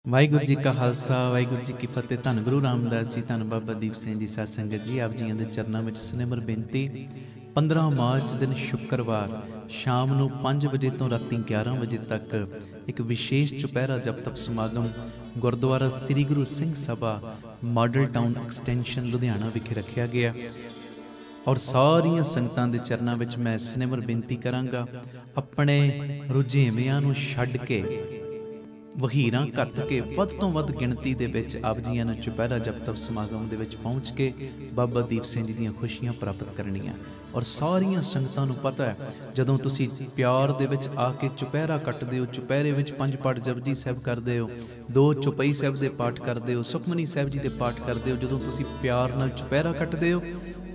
ਵਾਹਿਗੁਰੂ ਜੀ ਕਾ ਖਾਲਸਾ ਵਾਹਿਗੁਰੂ ਜੀ ਕੀ ਫਤਿਹ। ਧੰਨ ਗੁਰੂ ਰਾਮਦਾਸ ਜੀ, ਧੰਨ ਬਾਬਾ ਦੀਪ ਸਿੰਘ ਜੀ, ਸਾਧ ਸੰਗਤ ਜੀ, ਆਪ ਜੀਆਂ ਦੇ ਚਰਨਾਂ ਵਿੱਚ ਸਿਮਰ ਬੇਨਤੀ। 15 ਮਾਰਚ ਦਿਨ ਸ਼ੁੱਕਰਵਾਰ ਸ਼ਾਮ ਨੂੰ 5 ਵਜੇ ਤੋਂ ਰਾਤੀ 11 ਵਜੇ ਤੱਕ ਇੱਕ ਵਿਸ਼ੇਸ਼ ਚੁਪਹਿਰਾ ਜਪ ਤਪ ਸਮਾਗਮ ਗੁਰਦੁਆਰਾ ਸ੍ਰੀ Guru Singh Sabha model town extension Ludhiana ਵਿਖੇ ਰੱਖਿਆ ਗਿਆ। ਔਰ ਸਾਰੀਆਂ ਸੰਗਤਾਂ ਦੇ ਚਰਨਾਂ ਵਿੱਚ ਮੈਂ ਸਿਮਰ ਬੇਨਤੀ ਕਰਾਂਗਾ, ਆਪਣੇ ਰੁਝੇਵਿਆਂ ਨੂੰ ਛੱਡ ਕੇ ਵਹੀਰਾਂ ਘੱਤ ਕੇ ਵੱਧ ਤੋਂ ਵੱਧ ਗਿਣਤੀ ਦੇ ਵਿੱਚ ਆਪ ਜੀਆਂ ਨੂੰ ਚੁਪਹਿਰਾ ਜਪ ਤਪ ਸਮਾਗਮ ਦੇ ਵਿੱਚ ਪਹੁੰਚ ਕੇ ਬਾਬਾ ਦੀਪ ਸਿੰਘ ਜੀ ਦੀਆਂ ਖੁਸ਼ੀਆਂ ਪ੍ਰਾਪਤ ਕਰਨੀਆਂ। ਔਰ ਸਾਰੀਆਂ ਸੰਗਤਾਂ ਨੂੰ ਪਤਾ ਹੈ, ਜਦੋਂ ਤੁਸੀਂ ਪਿਆਰ ਦੇ ਵਿੱਚ ਆ ਕੇ ਚੁਪਹਿਰਾ ਕੱਟਦੇ ਹੋ, ਚੁਪਹਿਰੇ ਵਿੱਚ 5 ਪਾਠ ਜਪਜੀ ਸਾਹਿਬ ਕਰਦੇ ਹੋ, 2 ਚੌਪਈ ਸਾਹਿਬ ਦੇ ਪਾਠ ਕਰਦੇ ਹੋ, ਸੁਖਮਨੀ ਸਾਹਿਬ ਜੀ ਦੇ ਪਾਠ ਕਰਦੇ ਹੋ, ਜਦੋਂ ਤੁਸੀਂ ਪਿਆਰ ਨਾਲ ਚੁਪਹਿਰਾ ਕੱਟਦੇ ਹੋ,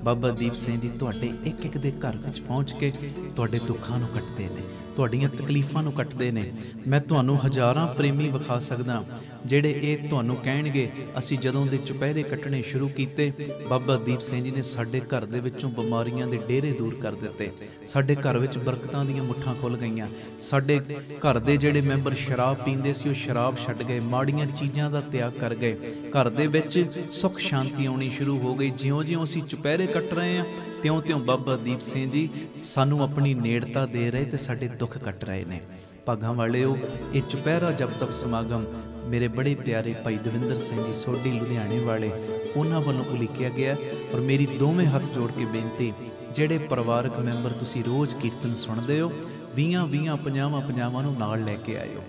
ਬਾਬਾ ਦੀਪ ਸਿੰਘ ਜੀ ਤੁਹਾਡੇ ਇੱਕ ਇੱਕ ਦੇ ਘਰ ਵਿੱਚ ਪਹੁੰਚ ਕੇ ਤੁਹਾਡੇ ਦੁੱਖਾਂ ਨੂੰ ਕੱਟਦੇ ਨੇ, ਤੁਹਾਡੀਆਂ ਤਕਲੀਫਾਂ ਨੂੰ ਕੱਟਦੇ ਨੇ। ਮੈਂ ਤੁਹਾਨੂੰ ਹਜ਼ਾਰਾਂ ਪ੍ਰੇਮੀ ਵਿਖਾ ਸਕਦਾ ਜਿਹੜੇ ਇਹ ਤੁਹਾਨੂੰ ਕਹਿਣਗੇ, ਅਸੀਂ ਜਦੋਂ ਦੇ ਚੁਪਹਿਰੇ ਕੱਟਣੇ ਸ਼ੁਰੂ ਕੀਤੇ, ਬਾਬਾ ਦੀਪ ਸਿੰਘ ਜੀ ਨੇ ਸਾਡੇ ਘਰ ਦੇ ਵਿੱਚੋਂ ਬਿਮਾਰੀਆਂ ਦੇ ਡੇਰੇ ਦੂਰ ਕਰ ਦਿੱਤੇ, ਸਾਡੇ ਘਰ ਵਿੱਚ ਬਰਕਤਾਂ ਦੀਆਂ ਮੁੱਠਾਂ ਖੁੱਲ੍ਹ ਗਈਆਂ, ਸਾਡੇ ਘਰ ਦੇ ਜਿਹੜੇ ਮੈਂਬਰ ਸ਼ਰਾਬ ਪੀਂਦੇ ਸੀ ਉਹ ਸ਼ਰਾਬ ਛੱਡ ਗਏ, ਮਾੜੀਆਂ ਚੀਜ਼ਾਂ ਦਾ ਤਿਆਗ ਕਰ ਗਏ, ਘਰ ਦੇ ਵਿੱਚ ਸੁੱਖ ਸ਼ਾਂਤੀ ਆਉਣੀ ਸ਼ੁਰੂ ਹੋ ਗਈ। ਜਿਉਂ-ਜਿਉਂ ਅਸੀਂ ਚੁਪਹਿਰੇ ਕੱਟ ਰਹੇ ਹਾਂ, ਤਿਉਂ-ਤਿਉਂ ਬਾਬਾ ਦੀਪ ਸਿੰਘ ਜੀ ਸਾਨੂੰ ਆਪਣੀ ਨੇੜਤਾ ਦੇ ਰਹੇ ਤੇ ਸਾਡੇ ਦੁੱਖ ਕੱਟ ਰਹੇ ਨੇ। ਭਾਗਾਂ ਵਾਲਿਓ, ਇਹ ਚੁਪਹਿਰਾ ਜਪ ਤਪ ਸਮਾਗਮ ਮੇਰੇ ਬੜੇ ਪਿਆਰੇ ਭਾਈ ਦਵਿੰਦਰ ਸਿੰਘ ਜੀ ਸੋਢੀ ਲੁਧਿਆਣੇ ਵਾਲੇ, ਉਹਨਾਂ ਵੱਲੋਂ ਉਲੀਕਿਆ ਗਿਆ। ਔਰ ਮੇਰੀ ਦੋਵੇਂ ਹੱਥ ਜੋੜ ਕੇ ਬੇਨਤੀ, ਜਿਹੜੇ ਪਰਿਵਾਰਕ ਮੈਂਬਰ ਤੁਸੀਂ ਰੋਜ਼ ਕੀਰਤਨ ਸੁਣਦੇ ਹੋ, 20 50 ਨੂੰ ਨਾਲ ਲੈ ਕੇ ਆਇਓ।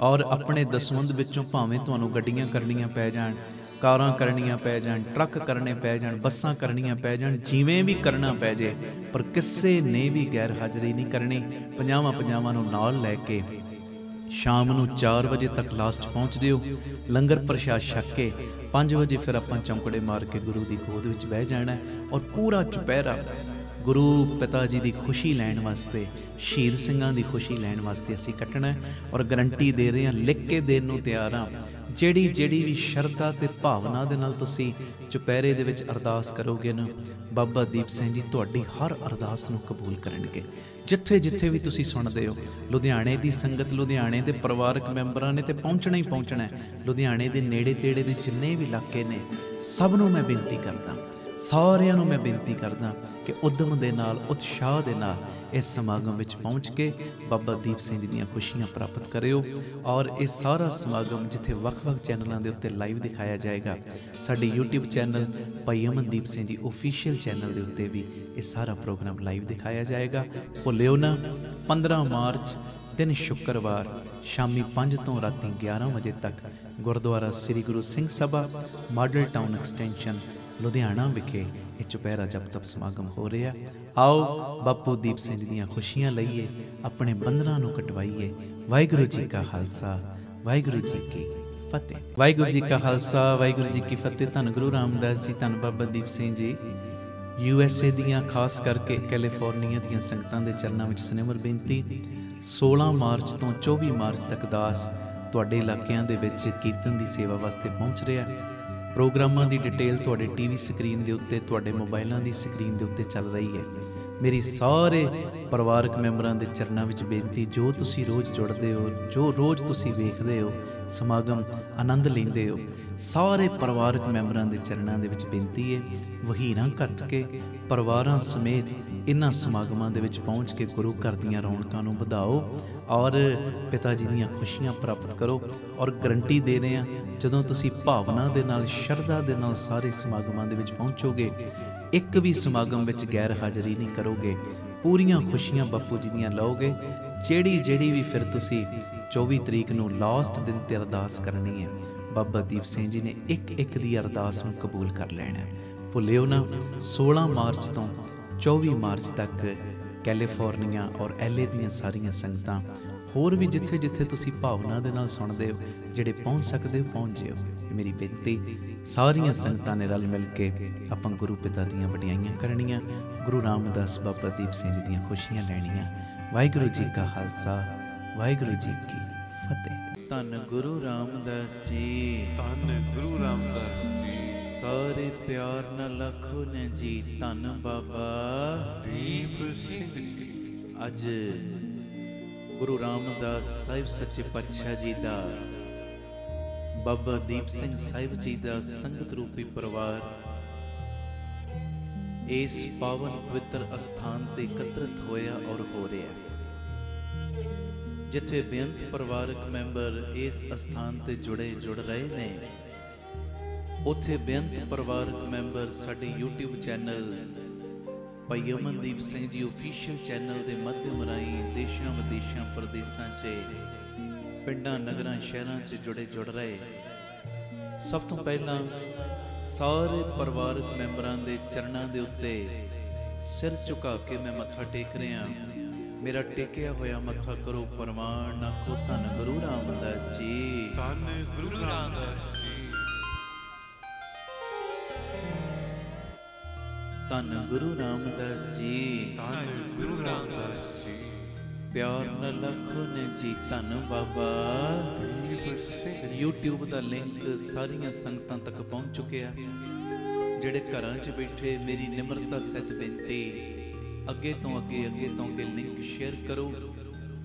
ਔਰ ਆਪਣੇ ਦਸਵੰਧ ਵਿੱਚੋਂ ਭਾਵੇਂ ਤੁਹਾਨੂੰ ਗੱਡੀਆਂ ਕਰਨੀਆਂ ਪੈ ਜਾਣ, ਕਾਰਾਂ ਕਰਨੀਆਂ ਪੈ ਜਾਣ, ਟਰੱਕ ਕਰਨੇ ਪੈ ਜਾਣ, ਬੱਸਾਂ ਕਰਨੀਆਂ ਪੈ ਜਾਣ, ਜਿਵੇਂ ਵੀ ਕਰਨਾ ਪੈ ਜੇ, ਪਰ ਕਿਸੇ ਨੇ ਵੀ ਗੈਰ ਹਾਜ਼ਰੀ ਨਹੀਂ ਕਰਨੀ। 50 ਨੂੰ ਨਾਲ ਲੈ ਕੇ ਸ਼ਾਮ ਨੂੰ 4 ਵਜੇ ਤੱਕ ਲਾਸਟ ਪਹੁੰਚ ਜਿਓ। ਲੰਗਰ ਪ੍ਰਸ਼ਾਦ ਛਕ ਕੇ 5 ਵਜੇ ਫਿਰ ਆਪਾਂ ਚੌਂਕੜੇ ਮਾਰ ਕੇ ਗੁਰੂ ਦੀ ਗੋਦ ਵਿੱਚ ਬਹਿ ਜਾਣਾ। ਔਰ ਪੂਰਾ ਚੁਪਹਿਰਾ ਗੁਰੂ ਪਿਤਾ ਜੀ ਦੀ ਖੁਸ਼ੀ ਲੈਣ ਵਾਸਤੇ, ਸ਼ਹੀਦ ਸਿੰਘਾਂ ਦੀ ਖੁਸ਼ੀ ਲੈਣ ਵਾਸਤੇ ਅਸੀਂ ਕੱਟਣਾ। ਔਰ ਗਰੰਟੀ ਦੇ ਰਹੇ ਹਾਂ, ਲਿਖ ਕੇ ਦੇਣ ਨੂੰ ਤਿਆਰ ਹਾਂ, ਜਿਹੜੀ ਵੀ ਸ਼ਰਧਾ ਤੇ ਭਾਵਨਾ ਦੇ ਨਾਲ ਤੁਸੀਂ ਚੁਪਹਿਰੇ ਦੇ ਵਿੱਚ ਅਰਦਾਸ ਕਰੋਗੇ ਨਾ, ਬਾਬਾ ਦੀਪ ਸਿੰਘ ਜੀ ਤੁਹਾਡੀ ਹਰ ਅਰਦਾਸ ਨੂੰ ਕਬੂਲ ਕਰਨਗੇ। ਜਿੱਥੇ ਵੀ ਤੁਸੀਂ ਸੁਣਦੇ ਹੋ, ਲੁਧਿਆਣੇ ਦੀ ਸੰਗਤ, ਲੁਧਿਆਣੇ ਦੇ ਪਰਿਵਾਰਕ ਮੈਂਬਰਾਂ ਨੇ ਤੇ ਪਹੁੰਚਣਾ ਹੀ ਪਹੁੰਚਣਾ। ਲੁਧਿਆਣੇ ਦੇ ਨੇੜੇ ਤੇੜੇ ਦੇ ਜਿੰਨੇ ਵੀ ਇਲਾਕੇ ਨੇ, ਸਭ ਨੂੰ ਮੈਂ ਬੇਨਤੀ ਕਰਦਾ, ਸਾਰਿਆਂ ਨੂੰ ਮੈਂ ਬੇਨਤੀ ਕਰਦਾ ਕਿ ਉਦਮ ਦੇ ਨਾਲ, ਉਤਸ਼ਾਹ ਦੇ ਨਾਲ ਇਸ ਸਮਾਗਮ ਵਿੱਚ ਪਹੁੰਚ ਕੇ ਬਾਬਾ ਦੀਪ ਸਿੰਘ ਜੀ ਦੀਆਂ ਖੁਸ਼ੀਆਂ ਪ੍ਰਾਪਤ ਕਰਿਓ। ਔਰ ਇਹ ਸਾਰਾ ਸਮਾਗਮ ਜਿੱਥੇ ਵੱਖ-ਵੱਖ ਚੈਨਲਾਂ ਦੇ ਉੱਤੇ ਲਾਈਵ ਦਿਖਾਇਆ ਜਾਏਗਾ, ਸਾਡੇ YouTube ਚੈਨਲ ਭਾਈ ਅਮਨਦੀਪ ਸਿੰਘ ਜੀ ਆਫੀਸ਼ੀਅਲ ਚੈਨਲ ਦੇ ਉੱਤੇ ਵੀ ਇਹ ਸਾਰਾ ਪ੍ਰੋਗਰਾਮ ਲਾਈਵ ਦਿਖਾਇਆ ਜਾਏਗਾ। ਭੁੱਲਿਓ ਨਾ, 15 ਮਾਰਚ ਦਿਨ ਸ਼ੁੱਕਰਵਾਰ ਸ਼ਾਮੀ 5 ਤੋਂ ਰਾਤੀ 11 ਵਜੇ ਤੱਕ ਗੁਰਦੁਆਰਾ ਸ੍ਰੀ Guru Singh Sabha model town extension Ludhiana ਵਿਖੇ ਇਹ ਚੁਪਹਿਰਾ ਜਪ ਤਪ ਸਮਾਗਮ ਹੋ ਰਿਹਾ। ਆਓ ਬਾਪੂ ਦੀਪ ਸਿੰਘ ਜੀ ਦੀਆਂ ਖੁਸ਼ੀਆਂ ਲਈਏ, ਆਪਣੇ ਬੰਧਨਾਂ ਨੂੰ ਕਟਵਾਈਏ। ਵਾਹਿਗੁਰੂ ਜੀ ਕਾ ਖਾਲਸਾ, ਵਾਹਿਗੁਰੂ ਜੀ ਕੀ ਫਤਿਹ। ਵਾਹਿਗੁਰੂ ਜੀ ਕਾ ਖਾਲਸਾ, ਵਾਹਿਗੁਰੂ ਜੀ ਕੀ ਫਤਿਹ। ਧੰਨ ਗੁਰੂ ਰਾਮਦਾਸ ਜੀ, ਧੰਨ ਬਾਬਾ ਦੀਪ ਸਿੰਘ ਜੀ। USA ਦੀਆਂ, ਖਾਸ ਕਰਕੇ ਕੈਲੀਫੋਰਨੀਆ ਦੀਆਂ ਸੰਗਤਾਂ ਦੇ ਚਰਨਾਂ ਵਿੱਚ ਸਿਮਰ ਬੇਨਤੀ। 16 ਮਾਰਚ ਤੋਂ 24 ਮਾਰਚ ਤੱਕ ਦਾਸ ਤੁਹਾਡੇ ਇਲਾਕਿਆਂ ਦੇ ਵਿੱਚ ਕੀਰਤਨ ਦੀ ਸੇਵਾ ਵਾਸਤੇ ਪਹੁੰਚ ਰਿਹਾ। ਪ੍ਰੋਗਰਾਮਾਂ ਦੀ ਡਿਟੇਲ ਤੁਹਾਡੇ TV ਸਕਰੀਨ ਦੇ ਉੱਤੇ, ਤੁਹਾਡੇ ਮੋਬਾਈਲਾਂ ਦੀ ਸਕਰੀਨ ਦੇ ਉੱਤੇ ਚੱਲ ਰਹੀ ਹੈ। ਮੇਰੀ ਸਾਰੇ ਪਰਿਵਾਰਕ ਮੈਂਬਰਾਂ ਦੇ ਚਰਨਾਂ ਵਿੱਚ ਬੇਨਤੀ, ਜੋ ਤੁਸੀਂ ਰੋਜ਼ ਜੁੜਦੇ ਹੋ, ਜੋ ਰੋਜ਼ ਤੁਸੀਂ ਵੇਖਦੇ ਹੋ, ਸਮਾਗਮ ਆਨੰਦ ਲੈਂਦੇ ਹੋ, ਸਾਰੇ ਪਰਿਵਾਰਕ ਮੈਂਬਰਾਂ ਦੇ ਚਰਨਾਂ ਦੇ ਵਿੱਚ ਬੇਨਤੀ ਹੈ, ਵਹੀਰਾਂ ਘੱਤ ਕੇ ਪਰਿਵਾਰਾਂ ਸਮੇਤ ਇਹਨਾਂ ਸਮਾਗਮਾਂ ਦੇ ਵਿੱਚ ਪਹੁੰਚ ਕੇ ਗੁਰੂ ਘਰ ਦੀਆਂ ਰੌਣਕਾਂ ਨੂੰ ਵਧਾਓ ਔਰ ਪਿਤਾ ਜੀ ਦੀਆਂ ਖੁਸ਼ੀਆਂ ਪ੍ਰਾਪਤ ਕਰੋ। ਔਰ ਗਰੰਟੀ ਦੇ ਰਹੇ ਹਾਂ, ਜਦੋਂ ਤੁਸੀਂ ਭਾਵਨਾ ਦੇ ਨਾਲ, ਸ਼ਰਧਾ ਦੇ ਨਾਲ ਸਾਰੇ ਸਮਾਗਮਾਂ ਦੇ ਵਿੱਚ ਪਹੁੰਚੋਗੇ, ਇੱਕ ਵੀ ਸਮਾਗਮ ਵਿੱਚ ਗੈਰ ਹਾਜ਼ਰੀ ਨਹੀਂ ਕਰੋਗੇ, ਪੂਰੀਆਂ ਖੁਸ਼ੀਆਂ ਬਾਪੂ ਜੀ ਦੀਆਂ ਲਓਗੇ। ਜਿਹੜੀ ਵੀ ਫਿਰ ਤੁਸੀਂ 24 ਤਰੀਕ ਨੂੰ ਲਾਸਟ ਦਿਨ ਤੇ ਅਰਦਾਸ ਕਰਨੀ ਹੈ, ਬਾਬਾ ਦੀਪ ਸਿੰਘ ਜੀ ਨੇ ਇੱਕ ਦੀ ਅਰਦਾਸ ਨੂੰ ਕਬੂਲ ਕਰ ਲੈਣਾ। ਭੁੱਲਿਓ ਨਾ, 16 ਮਾਰਚ ਤੋਂ 24 ਮਾਰਚ ਤੱਕ ਕੈਲੀਫੋਰਨੀਆ ਔਰ LA ਦੀਆਂ ਸਾਰੀਆਂ ਸੰਗਤਾਂ, ਹੋਰ ਵੀ ਜਿੱਥੇ ਤੁਸੀਂ ਭਾਵਨਾ ਦੇ ਨਾਲ ਸੁਣਦੇ ਹੋ, ਜਿਹੜੇ ਪਹੁੰਚ ਸਕਦੇ ਹੋ ਪਹੁੰਚ ਜਿਓ। ਇਹ ਮੇਰੀ ਬੇਨਤੀ, ਸਾਰੀਆਂ ਸੰਗਤਾਂ ਨੇ ਰਲ ਮਿਲ ਕੇ ਆਪਾਂ ਗੁਰੂ ਪਿਤਾ ਦੀਆਂ ਵਡਿਆਈਆਂ ਕਰਨੀਆਂ, ਗੁਰੂ ਰਾਮਦਾਸ ਬਾਬਾ ਦੀਪ ਸਿੰਘ ਜੀ ਦੀਆਂ ਖੁਸ਼ੀਆਂ ਲੈਣੀਆਂ। ਵਾਹਿਗੁਰੂ ਜੀ ਕਾ ਖਾਲਸਾ, ਵਾਹਿਗੁਰੂ ਜੀ ਕੀ ਫਤਿਹ। ਧੰਨ ਗੁਰੂ ਰਾਮਦਾਸ ਜੀ, ਧੰਨ ਗੁਰੂ ਰਾਮਦਾਸ ਜੀ। ਸਾਰੇ ਪਿਆਰ ਨਾਲ ਆਖੋ ਨੇ ਜੀ, ਧੰਨ ਬਾਬਾ ਦੀਪ ਸਿੰਘ ਜੀ। ਅੱਜ ਗੁਰੂ ਰਾਮਦਾਸ ਸਾਹਿਬ ਸੱਚੇ ਪਾਤਸ਼ਾਹ ਜੀ ਦਾ ਬਾਬਾ ਦੀਪ ਸਿੰਘ ਸਾਹਿਬ ਜੀ ਦਾ ਸੰਗਤ ਰੂਪੀ ਪਰਿਵਾਰ ਇਸ ਪਾਵਨ ਪਵਿੱਤਰ ਅਸਥਾਨ ਤੇ ਇਕੱਤਰਿਤ ਹੋਇਆ ਔਰ ਹੋ ਰਿਹਾ, ਜਿੱਥੇ ਬੇਅੰਤ ਪਰਿਵਾਰਕ ਮੈਂਬਰ ਇਸ ਅਸਥਾਨ ਤੇ ਜੁੜ ਰਹੇ ਨੇ, ਉੱਥੇ ਬੇਅੰਤ ਪਰਿਵਾਰਕ ਮੈਂਬਰ ਸਾਡੇ YouTube ਚੈਨਲ ਭਾਈ ਅਮਨਦੀਪ ਸਿੰਘ ਜੀ ਆਫੀਸ਼ੀਅਲ ਚੈਨਲ ਦੇ ਮਾਧਿਅਮ ਰਾਹੀਂ ਦੇਸ਼ਾਂ ਵਿਦੇਸ਼ਾਂ ਪ੍ਰਦੇਸ਼ਾਂ 'ਚ ਪਿੰਡਾਂ ਨਗਰਾਂ ਸ਼ਹਿਰਾਂ 'ਚ ਜੁੜ ਰਹੇ। ਸਭ ਤੋਂ ਪਹਿਲਾਂ ਸਾਰੇ ਪਰਿਵਾਰਕ ਮੈਂਬਰਾਂ ਦੇ ਚਰਨਾਂ ਦੇ ਉੱਤੇ ਸਿਰ ਝੁਕਾ ਕੇ ਮੈਂ ਮੱਥਾ ਟੇਕ ਰਿਹਾ। ਮੇਰਾ ਟੇਕਿਆ ਹੋਇਆ ਮੱਥਾ ਕਰੋ ਪ੍ਰਵਾਨ, ਆਖੋ ਧੰਨ ਗੁਰੂ ਰਾਮਦਾਸ ਜੀ, ਧੰਨ ਗੁਰੂ ਰਾਮਦਾਸ ਜੀ, ਧੰਨ ਗੁਰੂ ਰਾਮਦਾਸ ਜੀ, ਧੰਨ ਗੁਰੂ ਰਾਮਦਾਸ ਜੀ। ਪਿਆਰ ਨਾਲ ਆਖੋ ਨੇ ਜੀ ਧੰਨ ਬਾਬਾ। YouTube ਦਾ ਲਿੰਕ ਸਾਰੀਆਂ ਸੰਗਤਾਂ ਤੱਕ ਪਹੁੰਚ ਚੁੱਕਿਆ। ਜਿਹੜੇ ਘਰਾਂ 'ਚ ਬੈਠੇ, ਮੇਰੀ ਨਿਮਰਤਾ ਸਹਿਤ ਬੇਨਤੀ, ਅੱਗੇ ਤੋਂ ਅੱਗੇ ਲਿੰਕ ਸ਼ੇਅਰ ਕਰੋ,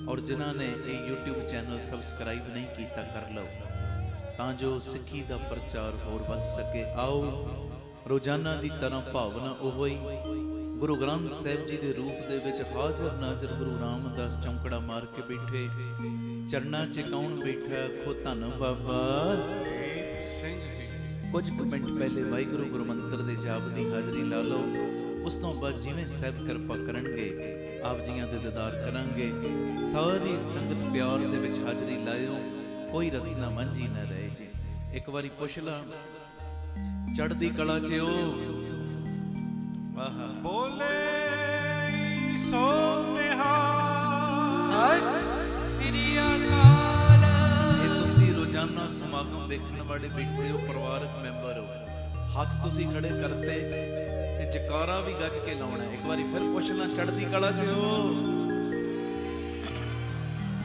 ਔਰ ਜਿਨ੍ਹਾਂ ਨੇ ਇਹ YouTube ਚੈਨਲ ਸਬਸਕ੍ਰਾਈਬ ਨਹੀਂ ਕੀਤਾ ਕਰ ਲਓ, ਤਾਂ ਜੋ ਸਿੱਖੀ ਦਾ ਪ੍ਰਚਾਰ ਹੋਰ ਵੱਧ ਸਕੇ। ਆਓ ਰੋਜ਼ਾਨਾ ਦੀ ਤਰ੍ਹਾਂ ਭਾਵਨਾ ਉਹੋ ਹੀ ਗੁਰੂ ਗ੍ਰੰਥ ਸਾਹਿਬ ਜੀ ਦੇ ਰੂਪ ਦੇ ਵਿੱਚ ਹਾਜ਼ਰ ਨਾਜ਼ਰ ਗੁਰੂ ਰਾਮਦਾਸ ਚੌਂਕੜਾ ਮਾਰ ਕੇ ਬੈਠੇ। ਚਰਨਾਂ 'ਚ ਕੌਣ ਬੈਠਾ? ਆਖੋ ਧੰਨ ਬਾਬਾ ਸਿੰਘ ਜੀ। ਕੁਝ ਕੁ ਮਿੰਟ ਪਹਿਲੇ ਵਾਹਿਗੁਰੂ ਗੁਰੂ ਮੰਤਰ ਦੇ ਜਾਪ ਦੀ ਹਾਜ਼ਰੀ ਲਾ ਲਓ। ਉਸ ਤੋਂ ਬਾਅਦ ਜਿਵੇਂ ਸਾਹਿਬ ਕਿਰਪਾ ਕਰਨਗੇ ਆਪ ਜੀਆਂ ਦੇ ਦੀਦਾਰ ਕਰਾਂਗੇ। ਸਾਰੀ ਸੰਗਤ ਪਿਆਰ ਦੇ ਵਿੱਚ ਹਾਜ਼ਰੀ ਲਾਇਓ, ਕੋਈ ਰਸਨਾ ਮਾਂਝੀ ਨਾ ਰਹੇ ਜੀ। ਇੱਕ ਵਾਰੀ ਪੁੱਛ ਲਾ, ਚੜ੍ਹਦੀ ਕਲਾ 'ਚ ਆਹਾ ਬੋਲੇ ਸੋ ਨਿਹਾਲ, ਸਤਿ ਸ੍ਰੀ ਅਕਾਲ। ਇਹ ਤੁਸੀਂ ਰੋਜ਼ਾਨਾ ਸਮਾਗਮ ਵੇਖਣ ਵਾਲੇ ਬੈਠੇ ਹੋ, ਪਰਿਵਾਰਕ ਮੈਂਬਰ ਹੋ, ਹੱਥ ਤੁਸੀਂ ਖੜੇ ਕਰਤੇ ਤੇ ਜਕਾਰਾ ਵੀ ਗੱਜ ਕੇ ਲਾਉਣਾ। ਇੱਕ ਵਾਰੀ ਫਿਰ ਪੁੱਛ ਲਾਂ, ਚੜ੍ਹਦੀ ਕਲਾ 'ਚ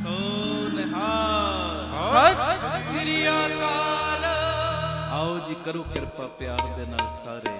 ਸੋ ਨਿਹਾਲ, ਸਤਿ ਸ੍ਰੀ ਅਕਾਲ। ਆਓ ਜੀ ਕਰੋ ਕਿਰਪਾ ਪਿਆਰ ਦੇ ਨਾਲ ਸਾਰੇ।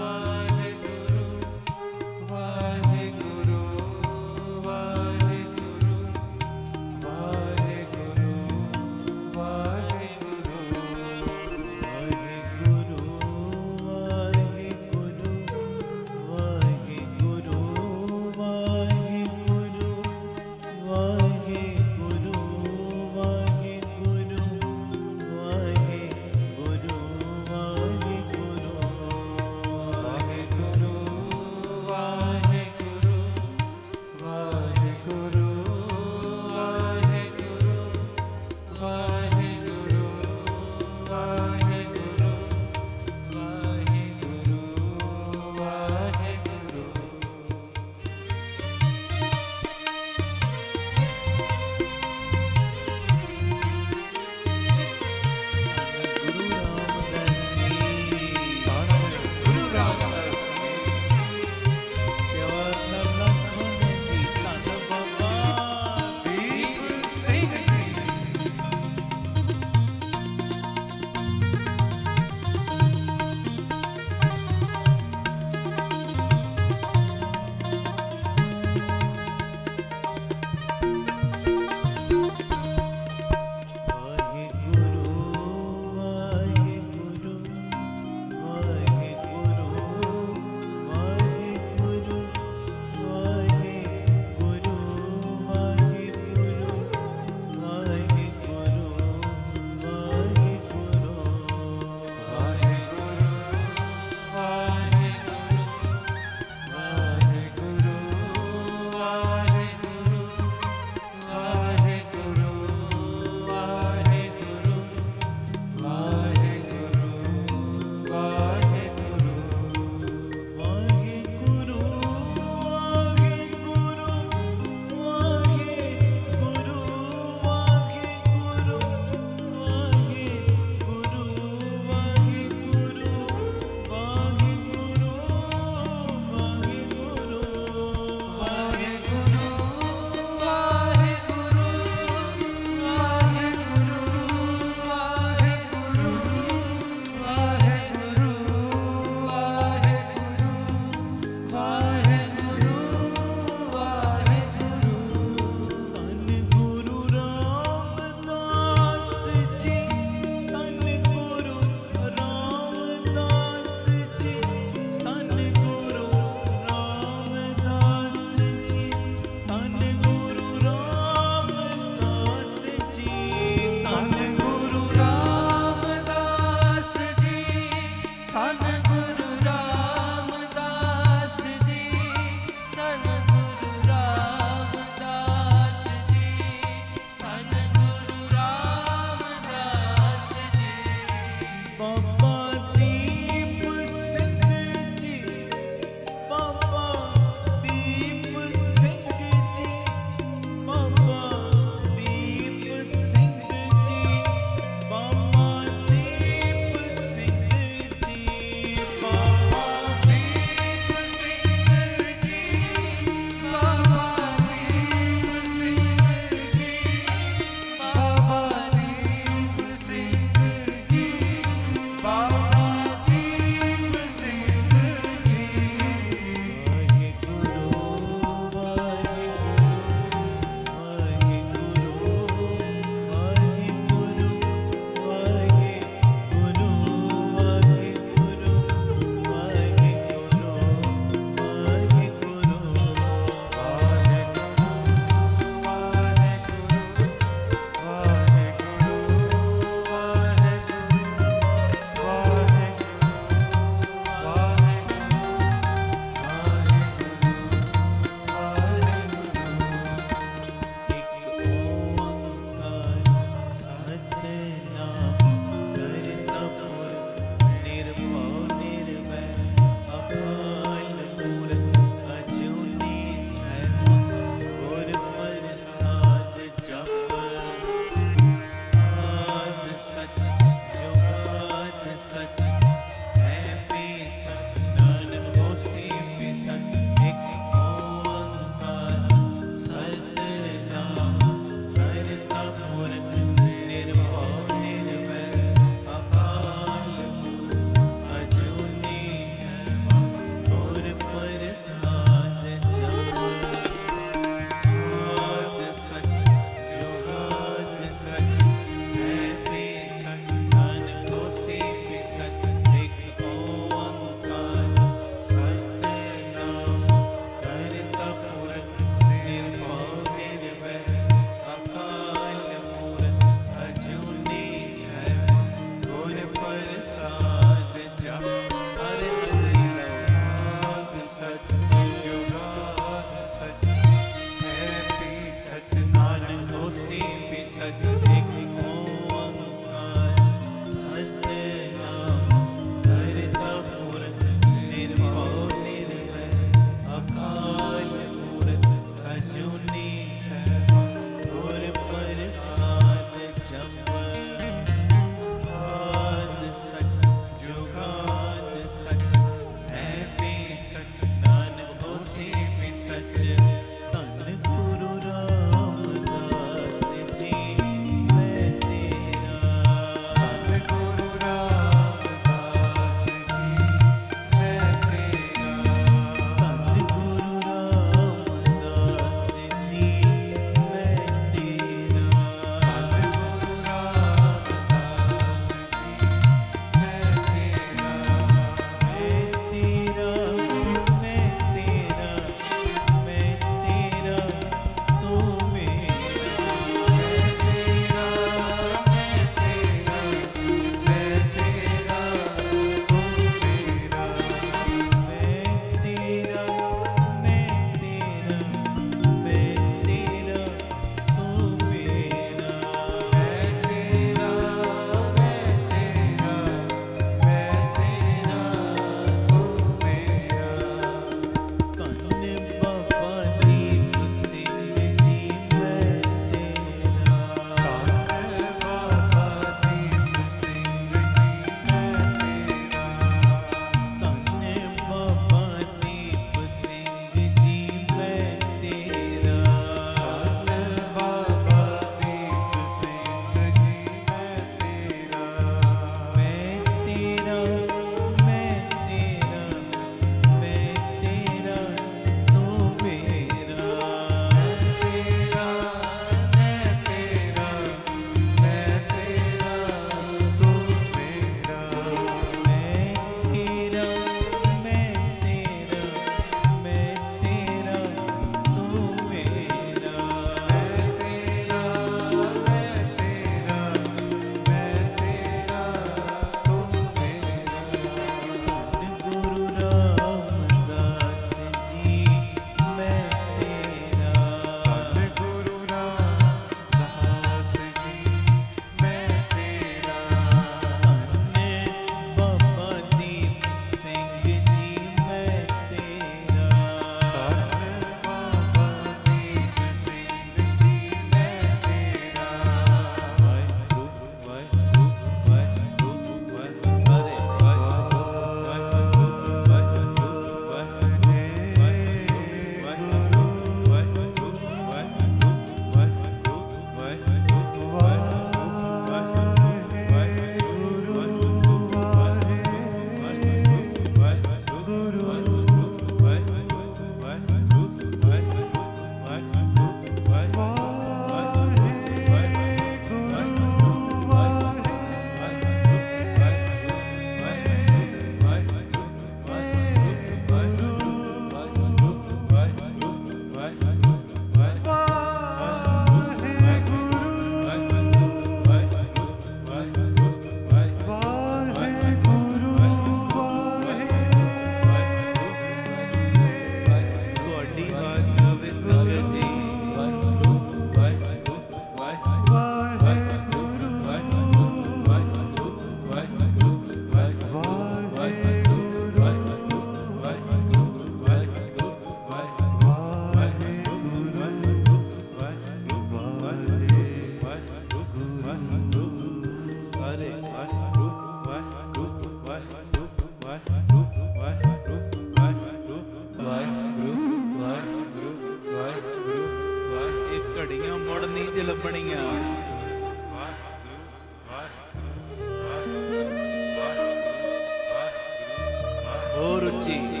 ਉੱਚੀ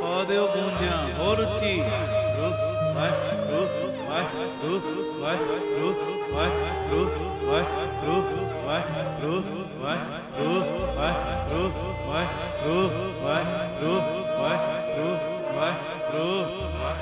ਪਾ ਦਿਓ ਗੂੰਜਾਂ ਹੋਰ ਉੱਚੀ ਵਾਹਿਗੁਰੂ ਵਾਹਿਗੁਰੂ ਵਾਹਿਗੁਰੂ ਵਾਹਿਗੁਰੂ ਵਾਹਿਗੁਰੂ ਵਾਹਿਗੁਰੂ ਵਾਹਿਗੁਰੂ ਵਾਹਿਗੁਰੂ ਵਾਹਿਗੁਰੂ ਵਾਹਿਗੁਰੂ ਵਾਹਿਗੁਰੂ ਵਾਹਿਗੁਰੂ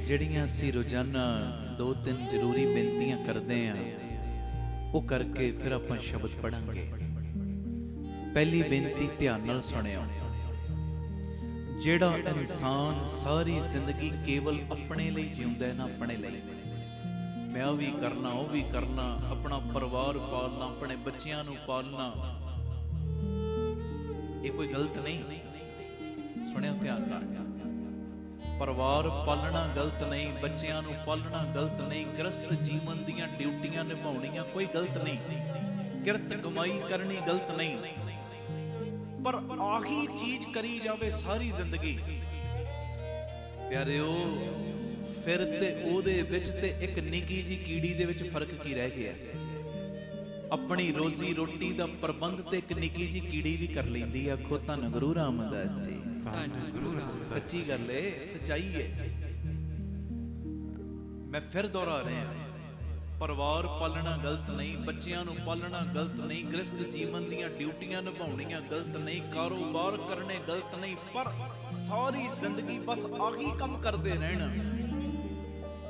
ਜਿਹੜੀਆਂ ਅਸੀਂ ਰੋਜ਼ਾਨਾ 2-3 ਜ਼ਰੂਰੀ ਬੇਨਤੀਆਂ ਕਰਦੇ ਆਂ ਉਹ ਕਰਕੇ ਫਿਰ ਆਪਾਂ ਸ਼ਬਦ ਪੜਾਂਗੇ। ਪਹਿਲੀ ਬੇਨਤੀ ਧਿਆਨ ਨਾਲ ਸੁਣਿਓ। ਜਿਹੜਾ ਇਨਸਾਨ ਸਾਰੀ ਜ਼ਿੰਦਗੀ ਕੇਵਲ ਆਪਣੇ ਲਈ ਜਿਉਂਦਾ ਹੈ ਨਾ, ਆਪਣੇ ਲਈ, ਮੈਂ ਉਹ ਵੀ ਕਰਨਾ ਉਹ ਵੀ ਕਰਨਾ, ਆਪਣਾ ਪਰਿਵਾਰ ਪਾਲਣਾ, ਆਪਣੇ ਬੱਚਿਆਂ ਨੂੰ ਪਾਲਣਾ, ਇਹ ਕੋਈ ਗਲਤ ਨਹੀਂ। ਸੁਣਿਓ ਧਿਆਨ ਨਾਲ, ਪਰਿਵਾਰ ਪਾਲਣਾ ਗਲਤ ਨਹੀਂ, ਬੱਚਿਆਂ ਨੂੰ ਪਾਲਣਾ ਗਲਤ ਨਹੀਂ, ਗ੍ਰਸਤ ਜੀਵਨ ਦੀਆਂ ਡਿਊਟੀਆਂ ਨਿਭਾਉਣੀਆਂ ਕੋਈ ਗਲਤ ਨਹੀਂ, ਕਿਰਤ ਕਮਾਈ ਕਰਨੀ ਗਲਤ ਨਹੀਂ, ਪਰ ਆਹੀ ਚੀਜ਼ ਕਰੀ ਜਾਵੇ ਸਾਰੀ ਜ਼ਿੰਦਗੀ, ਪਿਆਰਿਓ, ਫਿਰ ਤੇ ਉਹਦੇ ਵਿੱਚ ਤੇ ਇੱਕ ਨਿੱਕੀ ਜੀ ਕੀੜੀ ਦੇ ਵਿੱਚ ਫਰਕ ਕੀ ਰਹਿ ਗਿਆ? ਆਪਣੀ ਰੋਜ਼ੀ ਰੋਟੀ ਦਾ ਪ੍ਰਬੰਧ ਤੇ ਇੱਕ ਨਿੱਕੀ ਜੀ ਕੀੜੀ ਵੀ ਕਰ ਲੈਂਦੀ। ਆਖੋ ਧੰਨ ਗੁਰੂ ਰਾਮਦਾਸ ਜੀ। ਸੱਚੀ ਗੱਲ ਏ, ਸੱਚਾਈ ਏ। ਮੈਂ ਫਿਰ ਦੁਹਰਾ ਰਿਹਾ, ਪਰਿਵਾਰ ਪਾਲਣਾ ਗਲਤ ਨਹੀਂ, ਬੱਚਿਆਂ ਨੂੰ ਪਾਲਣਾ ਗਲਤ ਨਹੀਂ, ਗ੍ਰਸਤ ਜੀਵਨ ਦੀਆਂ ਡਿਊਟੀਆਂ ਨਿਭਾਉਣੀਆਂ ਗਲਤ ਨਹੀਂ, ਕਾਰੋਬਾਰ ਕਰਨੇ ਗਲਤ ਨਹੀਂ, ਪਰ ਸਾਰੀ ਜ਼ਿੰਦਗੀ ਬਸ ਆਹੀ ਕੰਮ ਕਰਦੇ ਰਹਿਣਾ।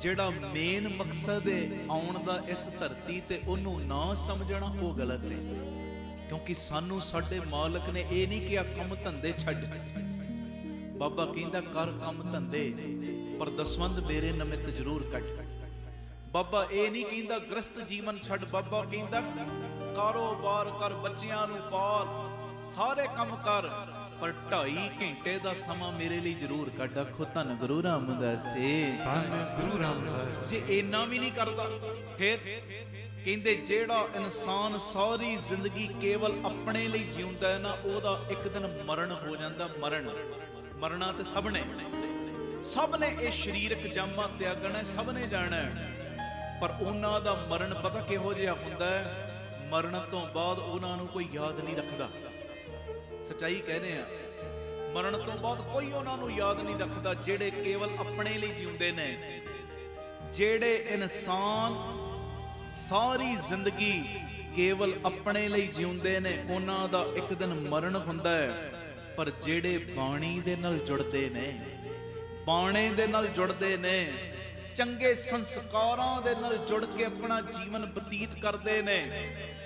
ਜਿਹੜਾ ਮੇਨ ਮਕਸਦ ਹੈ ਆਉਣ ਦਾ ਇਸ ਧਰਤੀ ਤੇ, ਉਹਨੂੰ ਨਾ ਸਮਝਣਾ ਉਹ ਗਲਤ ਹੈ। ਕਿਉਂਕਿ ਸਾਨੂੰ ਸਾਡੇ ਮਾਲਕ ਨੇ ਇਹ ਨਹੀਂ ਕਿਹਾ ਕੰਮ ਧੰਦੇ ਛੱਡ। ਬਾਬਾ ਕਹਿੰਦਾ ਕਰ ਕੰਮ ਧੰਦੇ, ਪਰ ਦਸਵੰਧ ਮੇਰੇ ਨਿਮਿਤ ਜ਼ਰੂਰ ਕੱਢ। ਬਾਬਾ ਇਹ ਨਹੀਂ ਕਹਿੰਦਾ ਗ੍ਰਸਤ ਜੀਵਨ ਛੱਡ, ਬਾਬਾ ਕਹਿੰਦਾ ਕਾਰੋਬਾਰ ਕਰ, ਬੱਚਿਆਂ ਨੂੰ ਪਾਲ, ਸਾਰੇ ਕੰਮ ਕਰ, ਪਰ 2.5 ਘੰਟੇ ਦਾ ਸਮਾਂ ਮੇਰੇ ਲਈ ਜ਼ਰੂਰ ਕੱਢ। ਆਖੋ ਧੰਨ ਗੁਰੂ ਰਾਮਦਾਸ ਜੀ। ਧੰਨ ਗੁਰੂ ਰਾਮਦਾਸ। ਜੇ ਇੰਨਾ ਵੀ ਨਹੀਂ ਕਰਦਾ, ਫਿਰ ਕਹਿੰਦੇ ਜਿਹੜਾ ਇਨਸਾਨ ਸਾਰੀ ਜ਼ਿੰਦਗੀ ਕੇਵਲ ਆਪਣੇ ਲਈ ਜਿਉਂਦਾ ਹੈ ਨਾ, ਉਹਦਾ ਇੱਕ ਦਿਨ ਮਰਨ ਹੋ ਜਾਂਦਾ। ਮਰਨਾ ਤੇ ਸਭ ਨੇ ਇਹ ਸਰੀਰਕ ਜਾਮਾ ਤਿਆਗਣਾ, ਸਭ ਨੇ ਜਾਣਾ, ਪਰ ਉਹਨਾਂ ਦਾ ਮਰਨ ਪਤਾ ਕਿਹੋ ਜਿਹਾ ਹੁੰਦਾ ਹੈ? ਮਰਨ ਤੋਂ ਬਾਅਦ ਉਹਨਾਂ ਨੂੰ ਕੋਈ ਯਾਦ ਨਹੀਂ ਰੱਖਦਾ। ਸੱਚਾਈ ਕਹਿੰਦੇ ਆ, ਮਰਨ ਤੋਂ ਬਾਅਦ ਕੋਈ ਉਹਨਾਂ ਨੂੰ ਯਾਦ ਨਹੀਂ ਰੱਖਦਾ। ਜਿਹੜੇ ਕੇਵਲ ਆਪਣੇ ਲਈ ਜਿਉਂਦੇ ਨੇ, ਜਿਹੜੇ ਇਨਸਾਨ ਸਾਰੀ ਜ਼ਿੰਦਗੀ ਕੇਵਲ ਆਪਣੇ ਲਈ ਜਿਉਂਦੇ ਨੇ, ਉਹਨਾਂ ਦਾ ਇੱਕ ਦਿਨ ਮਰਨ ਹੁੰਦਾ ਹੈ। ਪਰ ਜਿਹੜੇ ਬਾਣੀ ਦੇ ਨਾਲ ਜੁੜਦੇ ਨੇ, ਬਾਣੇ ਦੇ ਨਾਲ ਜੁੜਦੇ ਨੇ, ਚੰਗੇ ਸੰਸਕਾਰਾਂ ਦੇ ਨਾਲ ਜੁੜ ਕੇ ਆਪਣਾ ਜੀਵਨ ਬਤੀਤ ਕਰਦੇ ਨੇ,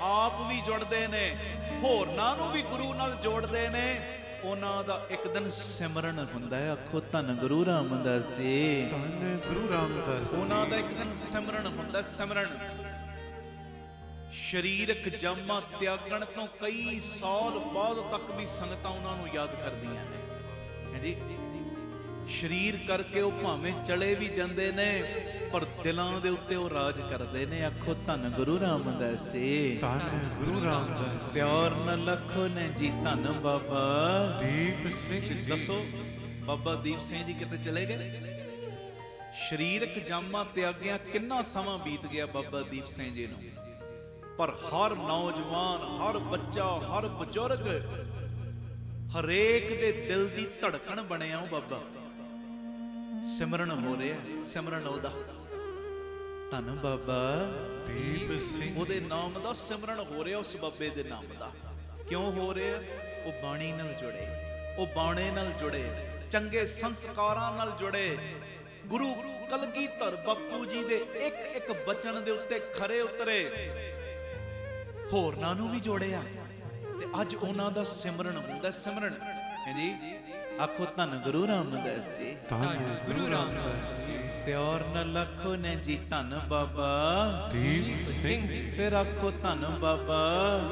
ਆਪ ਵੀ ਜੁੜਦੇ ਨੇ, ਹੋਰਨਾਂ ਨੂੰ ਵੀ ਗੁਰੂ ਨਾਲ ਜੋੜਦੇ ਨੇ, ਉਹਨਾਂ ਦਾ ਇੱਕ ਦਿਨ ਸਿਮਰਨ ਹੁੰਦਾ ਹੈ। ਆਖੋ ਧੰਨ ਗੁਰੂ ਰਾਮਦਾਸ ਜੀ। ਧੰਨ ਗੁਰੂ ਰਾਮਦਾਸ। ਉਹਨਾਂ ਦਾ ਇੱਕ ਦਿਨ ਸਿਮਰਨ ਹੁੰਦਾ। ਸਿਮਰਨ ਸਰੀਰਕ ਜਾਮਾ ਤਿਆਗਣ ਤੋਂ ਕਈ ਸਾਲ ਬਾਅਦ ਤੱਕ ਵੀ ਸੰਗਤਾਂ ਉਹਨਾਂ ਨੂੰ ਯਾਦ ਕਰਦੀਆਂ ਨੇ। ਹਾਂਜੀ, ਸਰੀਰ ਕਰਕੇ ਉਹ ਭਾਵੇਂ ਚਲੇ ਵੀ ਜਾਂਦੇ ਨੇ, ਪਰ ਦਿਲਾਂ ਦੇ ਉੱਤੇ ਉਹ ਰਾਜ ਕਰਦੇ ਨੇ। ਆਖੋ ਧੰਨ ਗੁਰੂ ਰਾਮਦਾਸ ਜੀ। ਧੰਨ ਗੁਰੂ ਰਾਮਦਾਸ। ਪਿਆਰ ਨਾਲ ਲੱਖੋ ਨੇ ਜੀ ਧੰਨ ਬਾਬਾ ਦੀਪ ਸਿੰਘ ਜੀ। ਦੱਸੋ ਬਾਬਾ ਦੀਪ ਸਿੰਘ ਜੀ ਕਿਤੇ ਚਲੇ ਗਏ? ਸਰੀਰਕ ਜਾਮਾ ਤਿਆਗਿਆ ਕਿੰਨਾ ਸਮਾਂ ਬੀਤ ਗਿਆ ਬਾਬਾ ਦੀਪ ਸਿੰਘ ਜੀ ਨੂੰ, ਪਰ ਹਰ ਨੌਜਵਾਨ, ਹਰ ਬੱਚਾ, ਹਰ ਬਜ਼ੁਰਗ, ਹਰੇਕ ਦੇ ਦਿਲ ਦੀ ਧੜਕਣ ਬਣਿਆ ਉਹ ਬਾਬਾ। ਸਿਮਰਨ ਹੋ ਰਿਹਾ, ਸਿਮਰਨ ਉਹਦਾ। ਧੰਨ ਬਾਬਾ ਦੀਪ ਸਿੰਘ ਉਹਦੇ ਨਾਮ ਦਾ ਸਿਮਰਨ ਹੋ ਰਿਹਾ, ਉਸ ਬਾਬੇ ਦੇ ਨਾਮ ਦਾ। ਕਿਉਂ ਹੋ ਰਿਹਾ? ਉਹ ਬਾਣੀ ਨਾਲ ਜੁੜੇ, ਉਹ ਬਾਣੇ ਨਾਲ ਜੁੜੇ, ਚੰਗੇ ਸੰਸਕਾਰਾਂ ਨਾਲ ਜੁੜੇ, ਗੁਰੂ ਕਲਗੀਧਰ ਬਾਪੂ ਜੀ ਦੇ ਇੱਕ ਇੱਕ ਬਚਨ ਦੇ ਉੱਤੇ ਖਰੇ ਉਤਰੇ, ਹੋਰਨਾਂ ਨੂੰ ਵੀ ਜੋੜਿਆ ਤੇ ਅੱਜ ਉਹਨਾਂ ਦਾ ਸਿਮਰਨ ਹੁੰਦਾ। ਸਿਮਰਨ ਹੈ ਜੀ। ਆਖੋ ਧੰਨ ਗੁਰੂ ਰਾਮਦਾਸ ਜੀ, ਧੰਨ ਗੁਰੂ ਰਾਮਦਾਸ ਜੀ। ਪਿਆਰ ਨਾਲ ਆਖੋ ਨੇ ਜੀ ਧੰਨ ਬਾਬਾ ਦੀਪ ਸਿੰਘ ਫਿਰ ਆਖੋ ਧੰਨ ਬਾਬਾ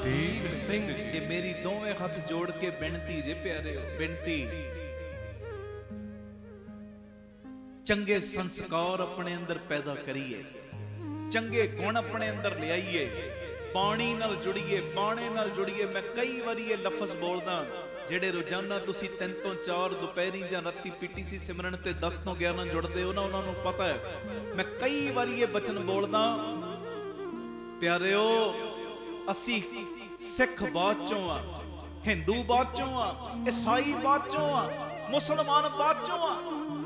ਦੀਪ ਸਿੰਘ ਇਹ ਮੇਰੀ ਦੋਵੇਂ ਹੱਥ ਜੋੜ ਕੇ ਬੇਨਤੀ ਜੇ ਪਿਆਰਿਓ, ਬੇਨਤੀ। ਚੰਗੇ ਸੰਸਕਾਰ ਆਪਣੇ ਅੰਦਰ ਪੈਦਾ ਕਰੀਏ, ਚੰਗੇ ਗੁਣ ਆਪਣੇ ਅੰਦਰ ਲਿਆਈਏ, ਬਾਣੀ ਨਾਲ ਜੁੜੀਏ, ਬਾਣੇ ਨਾਲ ਜੁੜੀਏ। ਮੈਂ ਕਈ ਵਾਰੀ ਇਹ ਲਫ਼ਜ਼ ਬੋਲਦਾ, ਜਿਹੜੇ ਰੋਜ਼ਾਨਾ ਤੁਸੀਂ 3 ਤੋਂ 4 ਦੁਪਹਿਰੀ ਜਾਂ ਰਾਤੀ ਪੀਟੀਸੀ ਸਿਮਰਨ ਤੇ 10 ਤੋਂ 11 ਜੁੜਦੇ ਹੋ ਨਾ, ਉਹਨਾਂ ਨੂੰ ਪਤਾ ਹੈ ਮੈਂ ਕਈ ਵਾਰੀ ਇਹ ਬਚਨ ਬੋਲਦਾ, ਪਿਆਰਿਓ ਅਸੀਂ ਸਿੱਖ ਬਾਅਦ ਚੋਂ ਆ, ਹਿੰਦੂ ਬਾਅਦ ਚੋਂ ਆ, ਈਸਾਈ ਬਾਅਦ ਚੋਂ ਆ, ਮੁਸਲਮਾਨ ਬਾਅਦ ਚੋਂ ਆ।